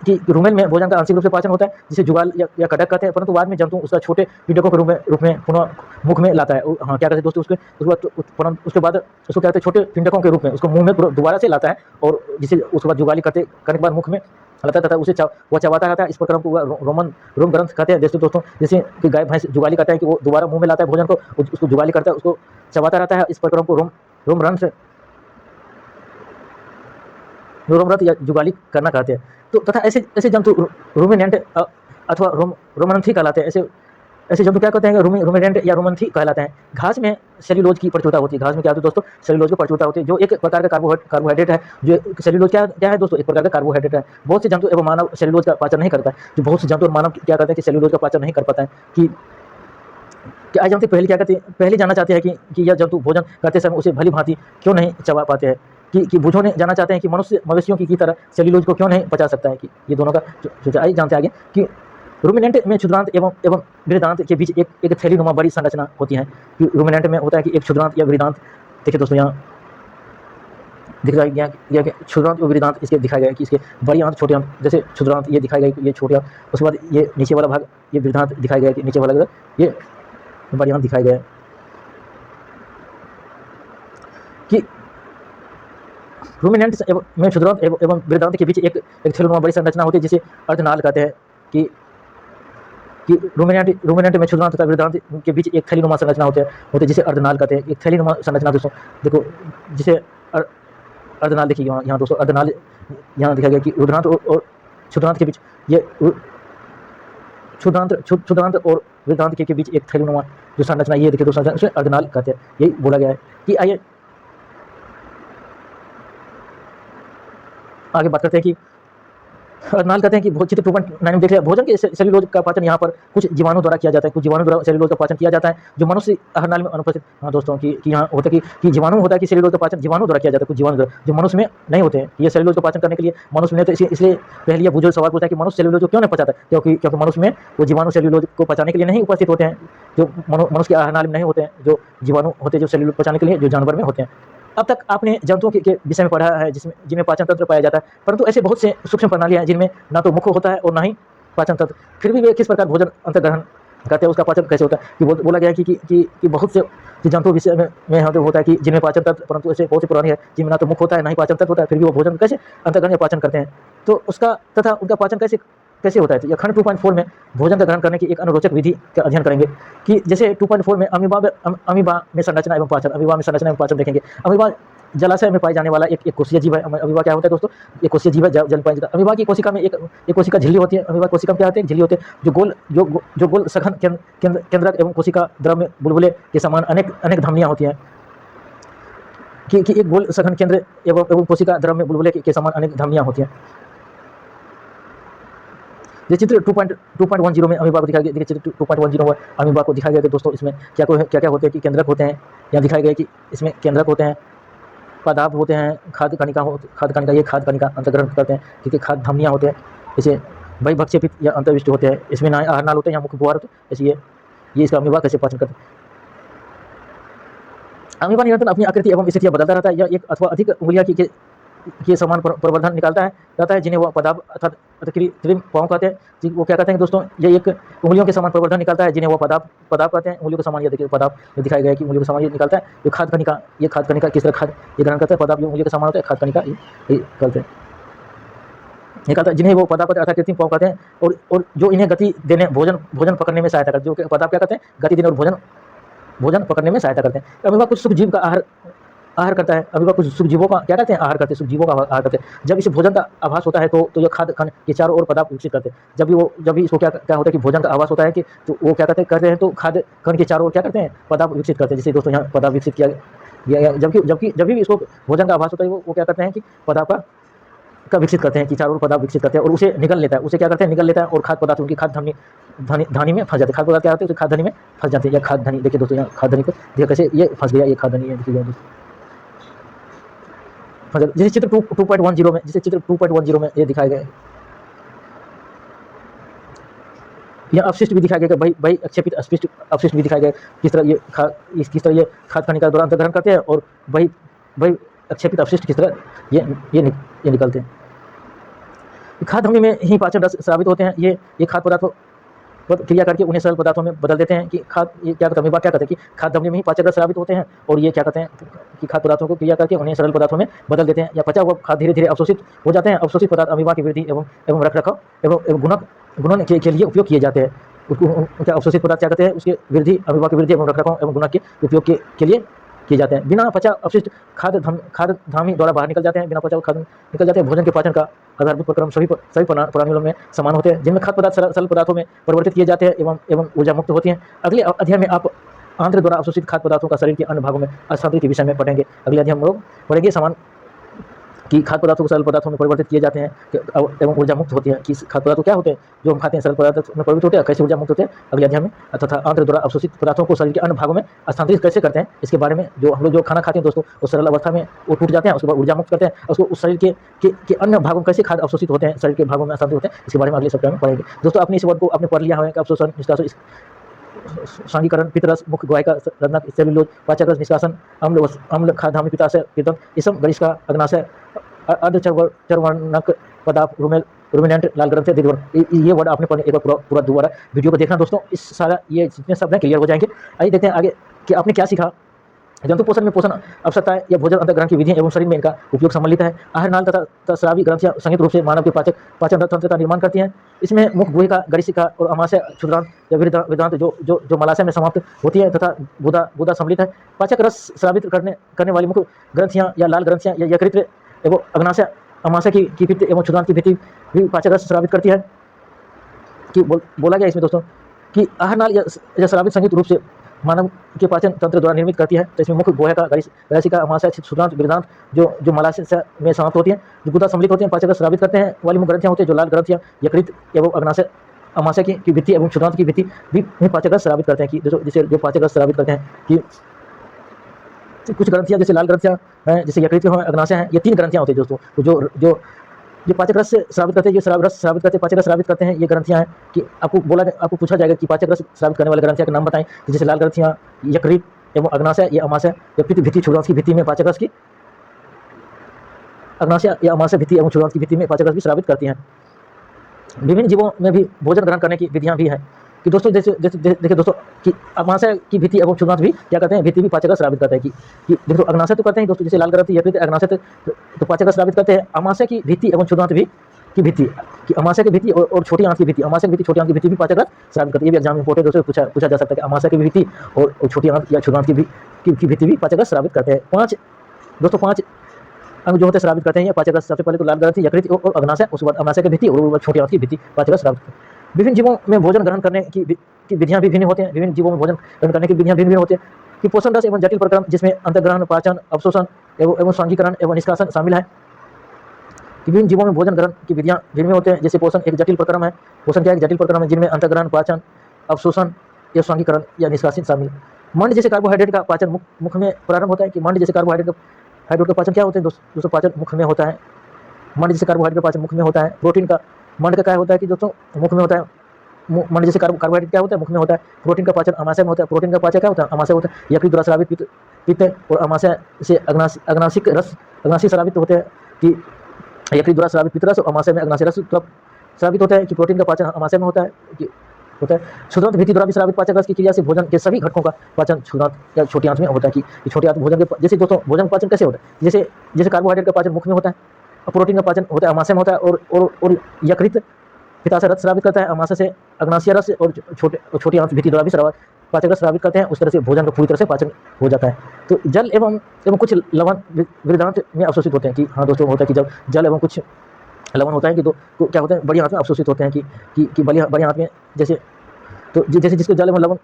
कि रूमेल में भोजन का आंशिक रूप से पाचन होता है, जिसे जुगाल या कटक कहते हैं। परंतु बाद में जंतु उसका छोटे पिंडकों के रूप में पुनः मुख में लाता है। हाँ, क्या कहते हैं दोस्तों उसके बाद उसको क्या कहते हैं छोटे पिंडकों के रूप में उसको मुंह में दोबारा से लाता है और जिसे उसके बाद जुगाली करने के बाद मुख में हलाता तथा उसे वह चबाता रहता है। इस प्रक्रम को रोम ग्रंथ कहते हैं। दोस्तों जैसे कि गाय भैंस जुगाली करता है कि वो दोबारा मुंह में लाता है भोजन को, उसको जुगाली करता है, उसको चबाता रहता है। इस प्रक्रम को रोम ग्रंथ रोमरथ या जुगाली करना कहते हैं। तो तथा ऐसे जंतु रूमिनेंट अथवा रोमनथी कहलाते हैं। ऐसे जंतु क्या कहते हैं, रूमिनेंट या रोमनथी कहलाते हैं। घास में सेल्यूलोज की प्रचुरता होती है। घास में क्या होती है दोस्तों, सेल्यूलोज की प्रचुरता होती है, जो एक प्रकार का कार्बोहाइड्रेट है। जो सेल्यूलोज क्या है दोस्तों, एक प्रकार का कार्बोहाइड्रेट है। बहुत से जंतु एवं मानव सेल्यूलोज का पाचन नहीं करता है। जो बहुत से जंतु और मानव क्या करते हैं कि सेल्यूलोज का पाचन नहीं कर पाता है। कि आज हम पहले क्या करते हैं, पहले जानना चाहते हैं कि यह जंतु भोजन करते समय उसे भली भांति क्यों नहीं चबा पाते हैं। कि बुझों जानना चाहते हैं कि मनुष्य मवेशियों की तरह सेल्यूलोज को क्यों नहीं पचा सकता है। कि ये दोनों का आइए जानते हैं आगे कि रूमिनेंट में क्षुद्रांत एवं बृहदांत के बीच एक थैलीनुमा बड़ी संरचना होती है। कि रूमिनेंट में होता है कि एक क्षुद्रांत या बृहदांत, देखिए दोस्तों यहाँ दिखाया गया कि क्षुद्रांत और बृहदांत इसके दिखाया गया कि इसके बड़ी आंत छोटे आंत, जैसे क्षुद्रांत ये दिखाया गया, ये छोटे आंत, उसके बाद ये नीचे वाला भाग ये बृहदांत दिखाया गया कि नीचे वाला ये बड़ी आंत दिखाया गया है। कि रूमिनेंट में क्षुद्रांत एवं बृहदांत के बीच एक थैलीनुमा बड़ी संरचना होती है जिसे अर्धनाल कहते हैं। कि रूमिनेंट में क्षुद्रांत तथा बृहदांत के बीच एक थैलीनुमा संरचना होती है जिसे अर्धनाल कहते हैं। एक थैलीनुमा संरचना दोस्तों देखो, जिसे अर्धनाल देखिए यहाँ दोस्तों, अर्धनाल यहाँ दिखाया गया कि रुद्रांत और क्षुद्रांत के बीच ये क्षुद्रांत और बृहदांत के बीच एक थैलीनुमा जो संरचना ये देखिए दोस्तों, उसे अर्धनाल कहते हैं। यही बोला गया है। कि आइए आगे बात करते हैं कि अर्धनाल कहते हैं कि चित्र 2.9 में देख लिया, भोजन के सेल्यूलोज का पाचन यहाँ पर कुछ जीवाणु द्वारा किया जाता है। कुछ जीवाणु द्वारा सेल्यूलोज का पाचन किया जाता है जो मनुष्य आहारनाल में अनुपस्थित। हाँ दोस्तों कि यहाँ होता है कि जीवाणु होता है कि सेल्यूलोज का पाचन जीवाणु द्वारा किया जाता है। कुछ जीवाणु द्वारा जो मनुष्य में नहीं होते हैं। ये सेल्यूलोज का पाचन करने के लिए मनुष्य में, तो इसलिए पहले ये बुजुर्ग सवाल पूछता है कि मनुष्य सेल्यूलोज को क्यों नहीं पचाता, क्योंकि मनुष्य में वो जीवाणु सेल्यूलोज को पचाने के लिए नहीं उपस्थित होते हैं। जो मनुष्य के आहारनाल में नहीं होते हैं, जो जीवाणु होते हैं जो सेल्यूलोज पचाने के लिए, जो जानवर में होते हैं। अब तक आपने जंतुओं के विषय में पढ़ा है जिनमें पाचन तंत्र पाया जाता है, परंतु ऐसे बहुत से सूक्ष्म प्रणालियां हैं जिनमें ना तो मुख होता है और ना ही पाचन तंत्र, फिर भी वे किस प्रकार भोजन अंतर्ग्रहण करते हैं, उसका पाचन कैसे होता है। कि बोला गया है कि बहुत से जंतुओं विषय में होता है कि जिनमें पाचन तंत्र, परंतु ऐसे बहुत से प्राणी है जिनमें ना तो मुख होता है ना ही पाचन तंत्र होता है, फिर भी वो भोजन कैसे अंतर्ग्रहण या पाचन करते हैं। तो उसका तथा उनका पाचन कैसे होता है। तो यह खंड 2.4 में भोजन का ग्रहण करने की एक अनुरोचक विधि का अध्ययन करेंगे। कि जैसे 2.4 में अमीबा में संरचना एवं पाचन देखेंगे। अमीबा जलाशय में पाए जाने वाला एक कोशिका जीव है। अमीबा क्या होता है दोस्तों, एक कोशिका जीव है, जल पाया जाता है। अमीबा की कोशिका में एक कोशिका झिल्ली होती है। अमीबा कोशिका में क्या होते हैं, झिल्ली होते हैं, जो गोल सघन केंद्रक एवं कोशिका द्रव्य बुलबुले के समान अनेक धमनियां होती हैं। कि एक गोल सघन केंद्र एवं कोशिका द्रव्य बुलबुले के समान अनेक धमनियां होती हैं। ये चित्र 2.10 में अमीबा को दिखाया गया। देखिए चित्र 2.10 में अमीबा को दिखाया गया कि दोस्तों इसमें क्या होते हैं कि केंद्रक होते हैं। यहाँ दिखाया गया कि इसमें केंद्रक होते हैं, पदार्थ होते हैं, खाद्य कणिका ये खाद्य कणिका अंतर्ग्रहण करते हैं। ठीक है, खाद्य धमनियाँ होते हैं, जैसे बहिभक्षीय पित्त या अंतर्विष्ट होते हैं। इसमें ना आहारनाल होते हैं या मुख्य गुहार होते हैं। ऐसे ये इसका अमीबा कैसे पाचन करते हैं। अमीबा निरंतर अपनी आकृति एवं स्थितियाँ बदलता रहता है। यह एक अथवा अधिक उंगलियाँ के समान प्रवर्धन निकालता है जिन्हें वह पदार्थ अर्थात कृत्रिम पाँव कहते हैं। वो क्या कहते हैं दोस्तों, ये एक उंगलियों के समान प्रवर्धन निकालता है जिन्हें वह पदार्थ कहते हैं। उंगलियों के समान ये देखिए पदार्थ दिखाया गया है कि उंगलियों के समान ये निकालता है। जो खाद्य कणिका किस तरह खाद्य ये ग्रहण करता है, पदार्थ उंगलियों के समान होता है, खाद्य कणिका ये करते हैं निकालता है, जिन्हें वो पदार्थ अर्थात कृत्रिम पाँव कहते हैं। और जो इन्हें गति देने भोजन पकड़ने में सहायता करते हैं। जो पदार्थ क्या करते हैं, गति देने और भोजन पकड़ने में सहायता करते हैं। अमीबा कुछ सूक्ष्म जीव का आहार करता है। अमीबा कुछ सूक्ष्म जीवों का क्या करते हैं, आहार करते हैं, सूक्ष्म जीवों का आहार करते हैं। जब इसे भोजन का आभास होता है तो यह खाद्य कण के चारों ओर पदार्थ विकसित करते हैं। जब भी इसको क्या होता है कि भोजन का आभास होता है कि तो वो क्या करते हैं तो खाद्य कण के चारों ओर क्या करते हैं, पदार्थ विकसित करते हैं। जैसे दोस्तों यहाँ पदार्थ विकसित किया गया। जब भी इसको भोजन का आभास होता है वो क्या करते हैं कि पदार्थ का विकसित करते हैं, कि चारों ओर पदार्थ विकसित करते हैं और उसे निगल लेता है। उसे क्या करते हैं, निगल लेता है और खाद्य पदार्थ उनकी खाद्य धानी में फंस जाते हैं। खाद्य पदार्थ क्या होते हैं, खाद्य धानी में फंस जाते हैं। या खाद्य धानी देखिए दोस्तों, यहाँ खाद्य धानी को देखिए कैसे ये फंस गया, ये खाद्य धानी है देखिए दोस्तों। जैसे चित्र 2.10 में ये दिखाया गया है। यहाँ अपशिष्ट भी दिखाया गया है, भाई अक्षेपित अपशिष्ट भी दिखाया गया है। किस तरह ये खाद्य कणिका द्वारा अंतर्ग्रहण करते हैं और भाई अक्षेपित अपशिष्ट किस तरह ये निकलते हैं। खाद्य धमनी में ही पाचन रस स्रावित होते हैं। ये खाद्य पदार्थ क्रिया करके उन्हें सरल पदार्थों में बदल देते हैं कि ये क्या कहते हैं, अमीबा क्या कहते हैं कि खाद्य धमनी में ही पाचक रस स्रावित होते हैं, और ये क्या कहते हैं कि खाद्य पदार्थों को क्रिया करके उन्हें सरल पदार्थों में बदल देते हैं, या पचा हुआ खाद्य धीरे धीरे अवशोषित हो जाते हैं। अवशोषित पदार्थ अमीबा की वृद्धि एवं रखरखाव एवं गुणन के लिए उपयोग किए जाते हैं। उसको अवशोषित पदार्थ क्या कहते हैं, उसके वृद्धि अमीबा की वृद्धि एवं रखरखाव एवं गुणन के उपयोग के लिए किए जाते हैं। बिना पचा अपशिष्ट खाद्य धामी द्वारा बाहर निकल जाते हैं। बिना पचा खाद्य निकल जाते हैं। भोजन के पाचन का आधारभूत प्रक्रम सभी प्राणियों में समान होते हैं, जिनमें खाद्य पदार्थ सरल पदार्थों में परिवर्तित किए जाते हैं एवं ऊर्जा मुक्त होती है। अगले अध्याय में आप आंत्र द्वारा अवशोषित खाद्य पदार्थों का शरीर के अन्य भागों में स्थानांतरित के विषय में पढ़ेंगे। अगले अध्याय में हम लोग पढ़ेंगे समान कि खाद्य पदार्थों को सरल पदार्थों में परिवर्तित किए जाते हैं एवं ऊर्जा मुक्त होती है, कि खाद्य पदार्थ क्या होते हैं जो हम खाते हैं सरल पदार्थ में परिवर्तित होते हैं, कैसे ऊर्जा मुक्त होते हैं अगले अध्याय में। तथा आंत्र द्वारा अवशोषित पदार्थों को शरीर के अन्य भागों में स्थानांतरित कैसे करते हैं, इसके बारे में जो हम लोग जो खाना खाते हैं दोस्तों, वो सरल अवस्था में वो टूट जाते हैं, उसके बाद ऊर्जा मुक्त करते हैं, उसको उस शरीर के अन्य भागों में कैसे खाद्य अवशोषित होते हैं, शरीर के भागों में स्थानांतरित होते हैं, इसके बारे में अगले सप्ताह में पढ़ेंगे। दोस्तों आपने इस वर्ड को आपने पढ़ लिया है कि अवशोषण, निष्कासन, सांघीकरण, पित्तरस, मुख्य गुहायिका, रत्नक, सेलुलोज, पाचक रस, निष्कासन, अम्ल, खाद्याम्ल, पित्ताशय, पीतम, इसम, गरिष्का, अग्नाशय, अर्धचर्वणक पदार्थ, रुमिनेंट, लाल ग्रंथि, दीर्घवर्ण, ये वर्ड आपने पढ़ने एक बार पूरा दोबारा वीडियो को देखना दोस्तों। इस सारा ये जितने शब्द हैं क्लियर हो जाएंगे। आइए देखते हैं आगे कि आपने क्या सीखा। जंतु पोषण में पोषण आवश्यकताएं या भोजन अंतर्ग्रहण की विधियां एवं शरीर में इनका उपयोग सम्मिलित है। आहार नाल तथा स्रावी ग्रंथियां संयुक्त रूप से मानव के पाचन तंत्र का निर्माण करती हैं। इसमें मुख्य गुहिका, गरिशिका और अमाशय, क्षुद्रांत या वेदांत जो मलाशय में समाप्त होती है तथा गुदा सम्मिलित है। पाचक रस स्रावित करने वाली मुख्य ग्रंथियां या लाल ग्रंथियां या यकृत एवं अग्नाशय, अमाशय की भित्ति एवं क्षुद्रांत की भित्ति भी पाचक रस स्रावित करती है। कि बोला गया इसमें दोस्तों कि आहार नाल या स्रावित संयुक्त रूप से मानव के पाचन तंत्र द्वारा निर्मित करती है। तो इसमें मुख्य गुहिका, गरिशिका, अमाशय, क्षुद्रांत, वेदांत जो मलाशय में समाप्त होती हैं, जो गुदा सम्मिलित होती हैं, पाचक रस स्रावित करते हैं वाली मुख्य ग्रंथियां होती है, जो लाल ग्रंथियां यकृत एवं अग्नाशय, अमाशय की भित्ति एवं क्षुद्रांत की भित्ति भी पाचक रस स्रावित करते हैं। कि जो पाचक रस स्रावित करते हैं कि कुछ ग्रंथियां जैसे लाल ग्रंथियां हैं, जैसे यकृत हैं, अग्नाशय हैं, ये 3 ग्रंथियां होती है दोस्तों। तो जो पाचक रस से स्रावित करते हैं, ये रस स्रावित करते हैं, पाचक रस स्रावित करते हैं, ये ग्रंथियां हैं। कि आपको पूछा जाएगा कि पाचक रस स्रावित करने वाले ग्रंथियां के नाम बताएं। जैसे लाल ग्रंथियां यकृत एवं अग्नाशय या अमाशय या भित्ति क्षुद्रांत की भित्ति में पाचक रस की, अग्नाशय या अमाशय भित्ति एवं क्षुद्रांत की भित्ति में पाचक रस भी स्रावित करती हैं। विभिन्न जीवों में भी भोजन ग्रहण करने की विधियां भी हैं। कि दोस्तों जैसे देखिए दोस्तों कि अमाशय की भित्ति एवं क्षुद्रांत भी क्या करते हैं, भित्ति भी पाचक रस स्रावित करते हैं। कि देखो अग्नाशय तो करते हैं दोस्तों, जैसे लाल ग्रंथि, यकृत, अग्नाशय तो पाचक रस स्रावित करते हैं। अमाशय की भित्ति एवं क्षुद्रांत भी की भित्ति, कि अमाशय की भित्ति और छोटी आंत की भित्ति, अमाशय की भित्ति, छोटी आंत की भित्ति भी पाचक रस स्रावित करती है। ये भी एग्जाम में इंपॉर्टेंट दोस्तों पूछा जा सकता है कि अमाशय की भित्ति और छोटी आंत या क्षुद्रांत की भित्ति भी पाचक रस स्रावित करते हैं। 5 अंग जो होते हैं स्रावित करते हैं ये पाचक रस। सबसे पहले तो लाल ग्रंथि, यकृत और अग्नाशय, उसके बाद अमाशय की भित्ति और छोटी आंत की भित्ति पाचक रस स्रावित करते हैं। विभिन्न जीवों में भोजन ग्रहण करने की विधियां भी भिन्न होती हैं। विभिन्न जीवों में भोजन ग्रहण करने की विधियां भिन्न होती हैं। कि पोषण रस एवं जटिल प्रक्रम, जिसमें अंतर्ग्रहण, पाचन, अवशोषण एवं सांघीकरण एवं निष्कासन शामिल है। विभिन्न जीवों में भोजन ग्रहण की विधियां भिन्न होते हैं। जैसे पोषण एक जटिल प्रक्रम है। पोषण क्या है, जटिल प्रक्रम है जिनमें अंतर्ग्रहण, पाचन, अवशोषण एवं सांघीकरण या निष्कासन शामिल। मंड जैसे कार्बोहाइड्रेट का पाचन मुख में प्रारंभ होता है। कि मंड जैसे कार्बोहाइड्रेट का पाचन क्या होते हैं दोस्तों, पाचन मुख में होता है। मंड जैसे कार्बोहाइड्रेट का पाचन मुख में होता है। प्रोटीन का मंड का क्या होता है कि दोस्तों मुख में होता है। मंड जैसे कार्बोहाइड्रेट क्या होता है, मुख में होता है। प्रोटीन का पाचन अमाशय में होता है। प्रोटीन का पाचन क्या होता है, अमाशय होता है। यकृत द्वारा स्रावित पित्त और अमाशय से अग्नाशिक स्रावित होते हैं। कि यकृत द्वारा स्रावित पित्त रस और अमाशय में अग्नाशिक रस स्रावित होता है। कि प्रोटीन का पाचन अमाशय में होता है होता है। क्षुद्रांत भित्ति द्वारा भी स्रावित पाचक रस की क्रिया से भोजन के सभी घटकों का पाचन क्षुद्रांत या छोटी आंत में होता है। कि छोटी आंत भोजन के जैसे दोस्तों भोजन का पाचन कैसे होता है, जैसे कार्बोहाइड्रेट का पाचन मुख में होता है, प्रोटीन का पाचन होता है अमाशय में होता है, और यकृत पित्ताशय रस स्रावित करता है। अमाशय से अग्नाशय रस और छोटी आंत भित्ति द्वारा भी पाचक रस स्रावित करते हैं। उस तरह से भोजन का पूरी तरह से पाचन हो जाता है। तो जल एवं कुछ लवण वेदांत में अवशोषित होते हैं। कि हाँ दोस्तों होता है कि जब जल एवं कुछ लवण होता है कि क्या होते हैं, बड़ी आंत में अवशोषित होते हैं। कि बड़ी आंत में जैसे जिसके जल एवं लवण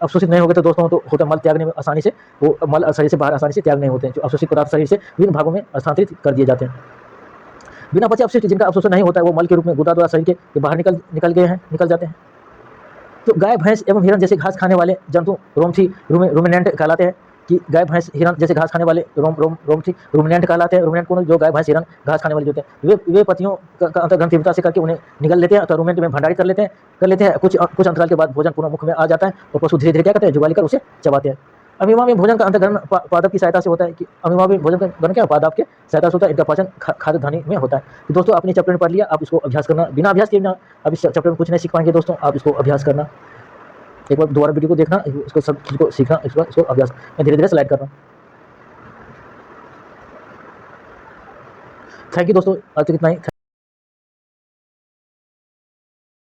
अवशोषित नहीं हो गए तो दोस्तों तो होता है मल त्यागने में आसानी से, वो मल शरीर से बाहर आसानी से त्याग नहीं होते हैं। जो अवशोषित पदार्थ शरीर से विभिन्न भागों में स्थानांतरित कर दिए जाते हैं। बिना पचे अपशिष्ट जिनका अवशोषण नहीं होता है वो मल के रूप में गुदा द्वारा शरीर के बाहर निकल जाते हैं। तो गाय, भैंस एवं हिरन जैसे घास खाने वाले जंतु रूमिनेंट कहलाते हैं। कि गाय, भैंस, हिरन जैसे घास खाने वाले रूमिनेंट कहलाते हैं। रूमिनेंट कौन, जो गाय, भैंस, हिरन घास खाने वाले होते हैं। वे पतियों का अंतर्ग्रहण तीव्रता से करके उन्हें निगल लेते हैं अथवा रूमेंट में भंडारित कर लेते हैं। कुछ अंतराल के बाद भोजन पुनः मुख में आ जाता है और पशु धीरे धीरे क्या करते हैं, जुगाली कर उसे चबाते हैं। अमीमा में भोजन का अंतर्ग्रहण पादप की सहायता से होता है कि अमीमा में भोजन का ग्रहण क्या पादप के सहायता से होता है, इनका पाचन खाद्य ध्वनि में होता है। तो दोस्तों आपने चैप्टर में पढ़ लिया, आप इसको अभ्यास करना, बिना अभ्यास किए ना आप इस चैप्टर में कुछ नहीं सीख पाएंगे दोस्तों। आप इसको अभ्यास करना, एक बार दोबारा वीडियो को देखना, इसको सब चीज़ को सीखना, इसको अभ्यास। मैं धीरे धीरे स्लाइड कर रहा हूँ। थैंक यू दोस्तों, आज तक इतना ही।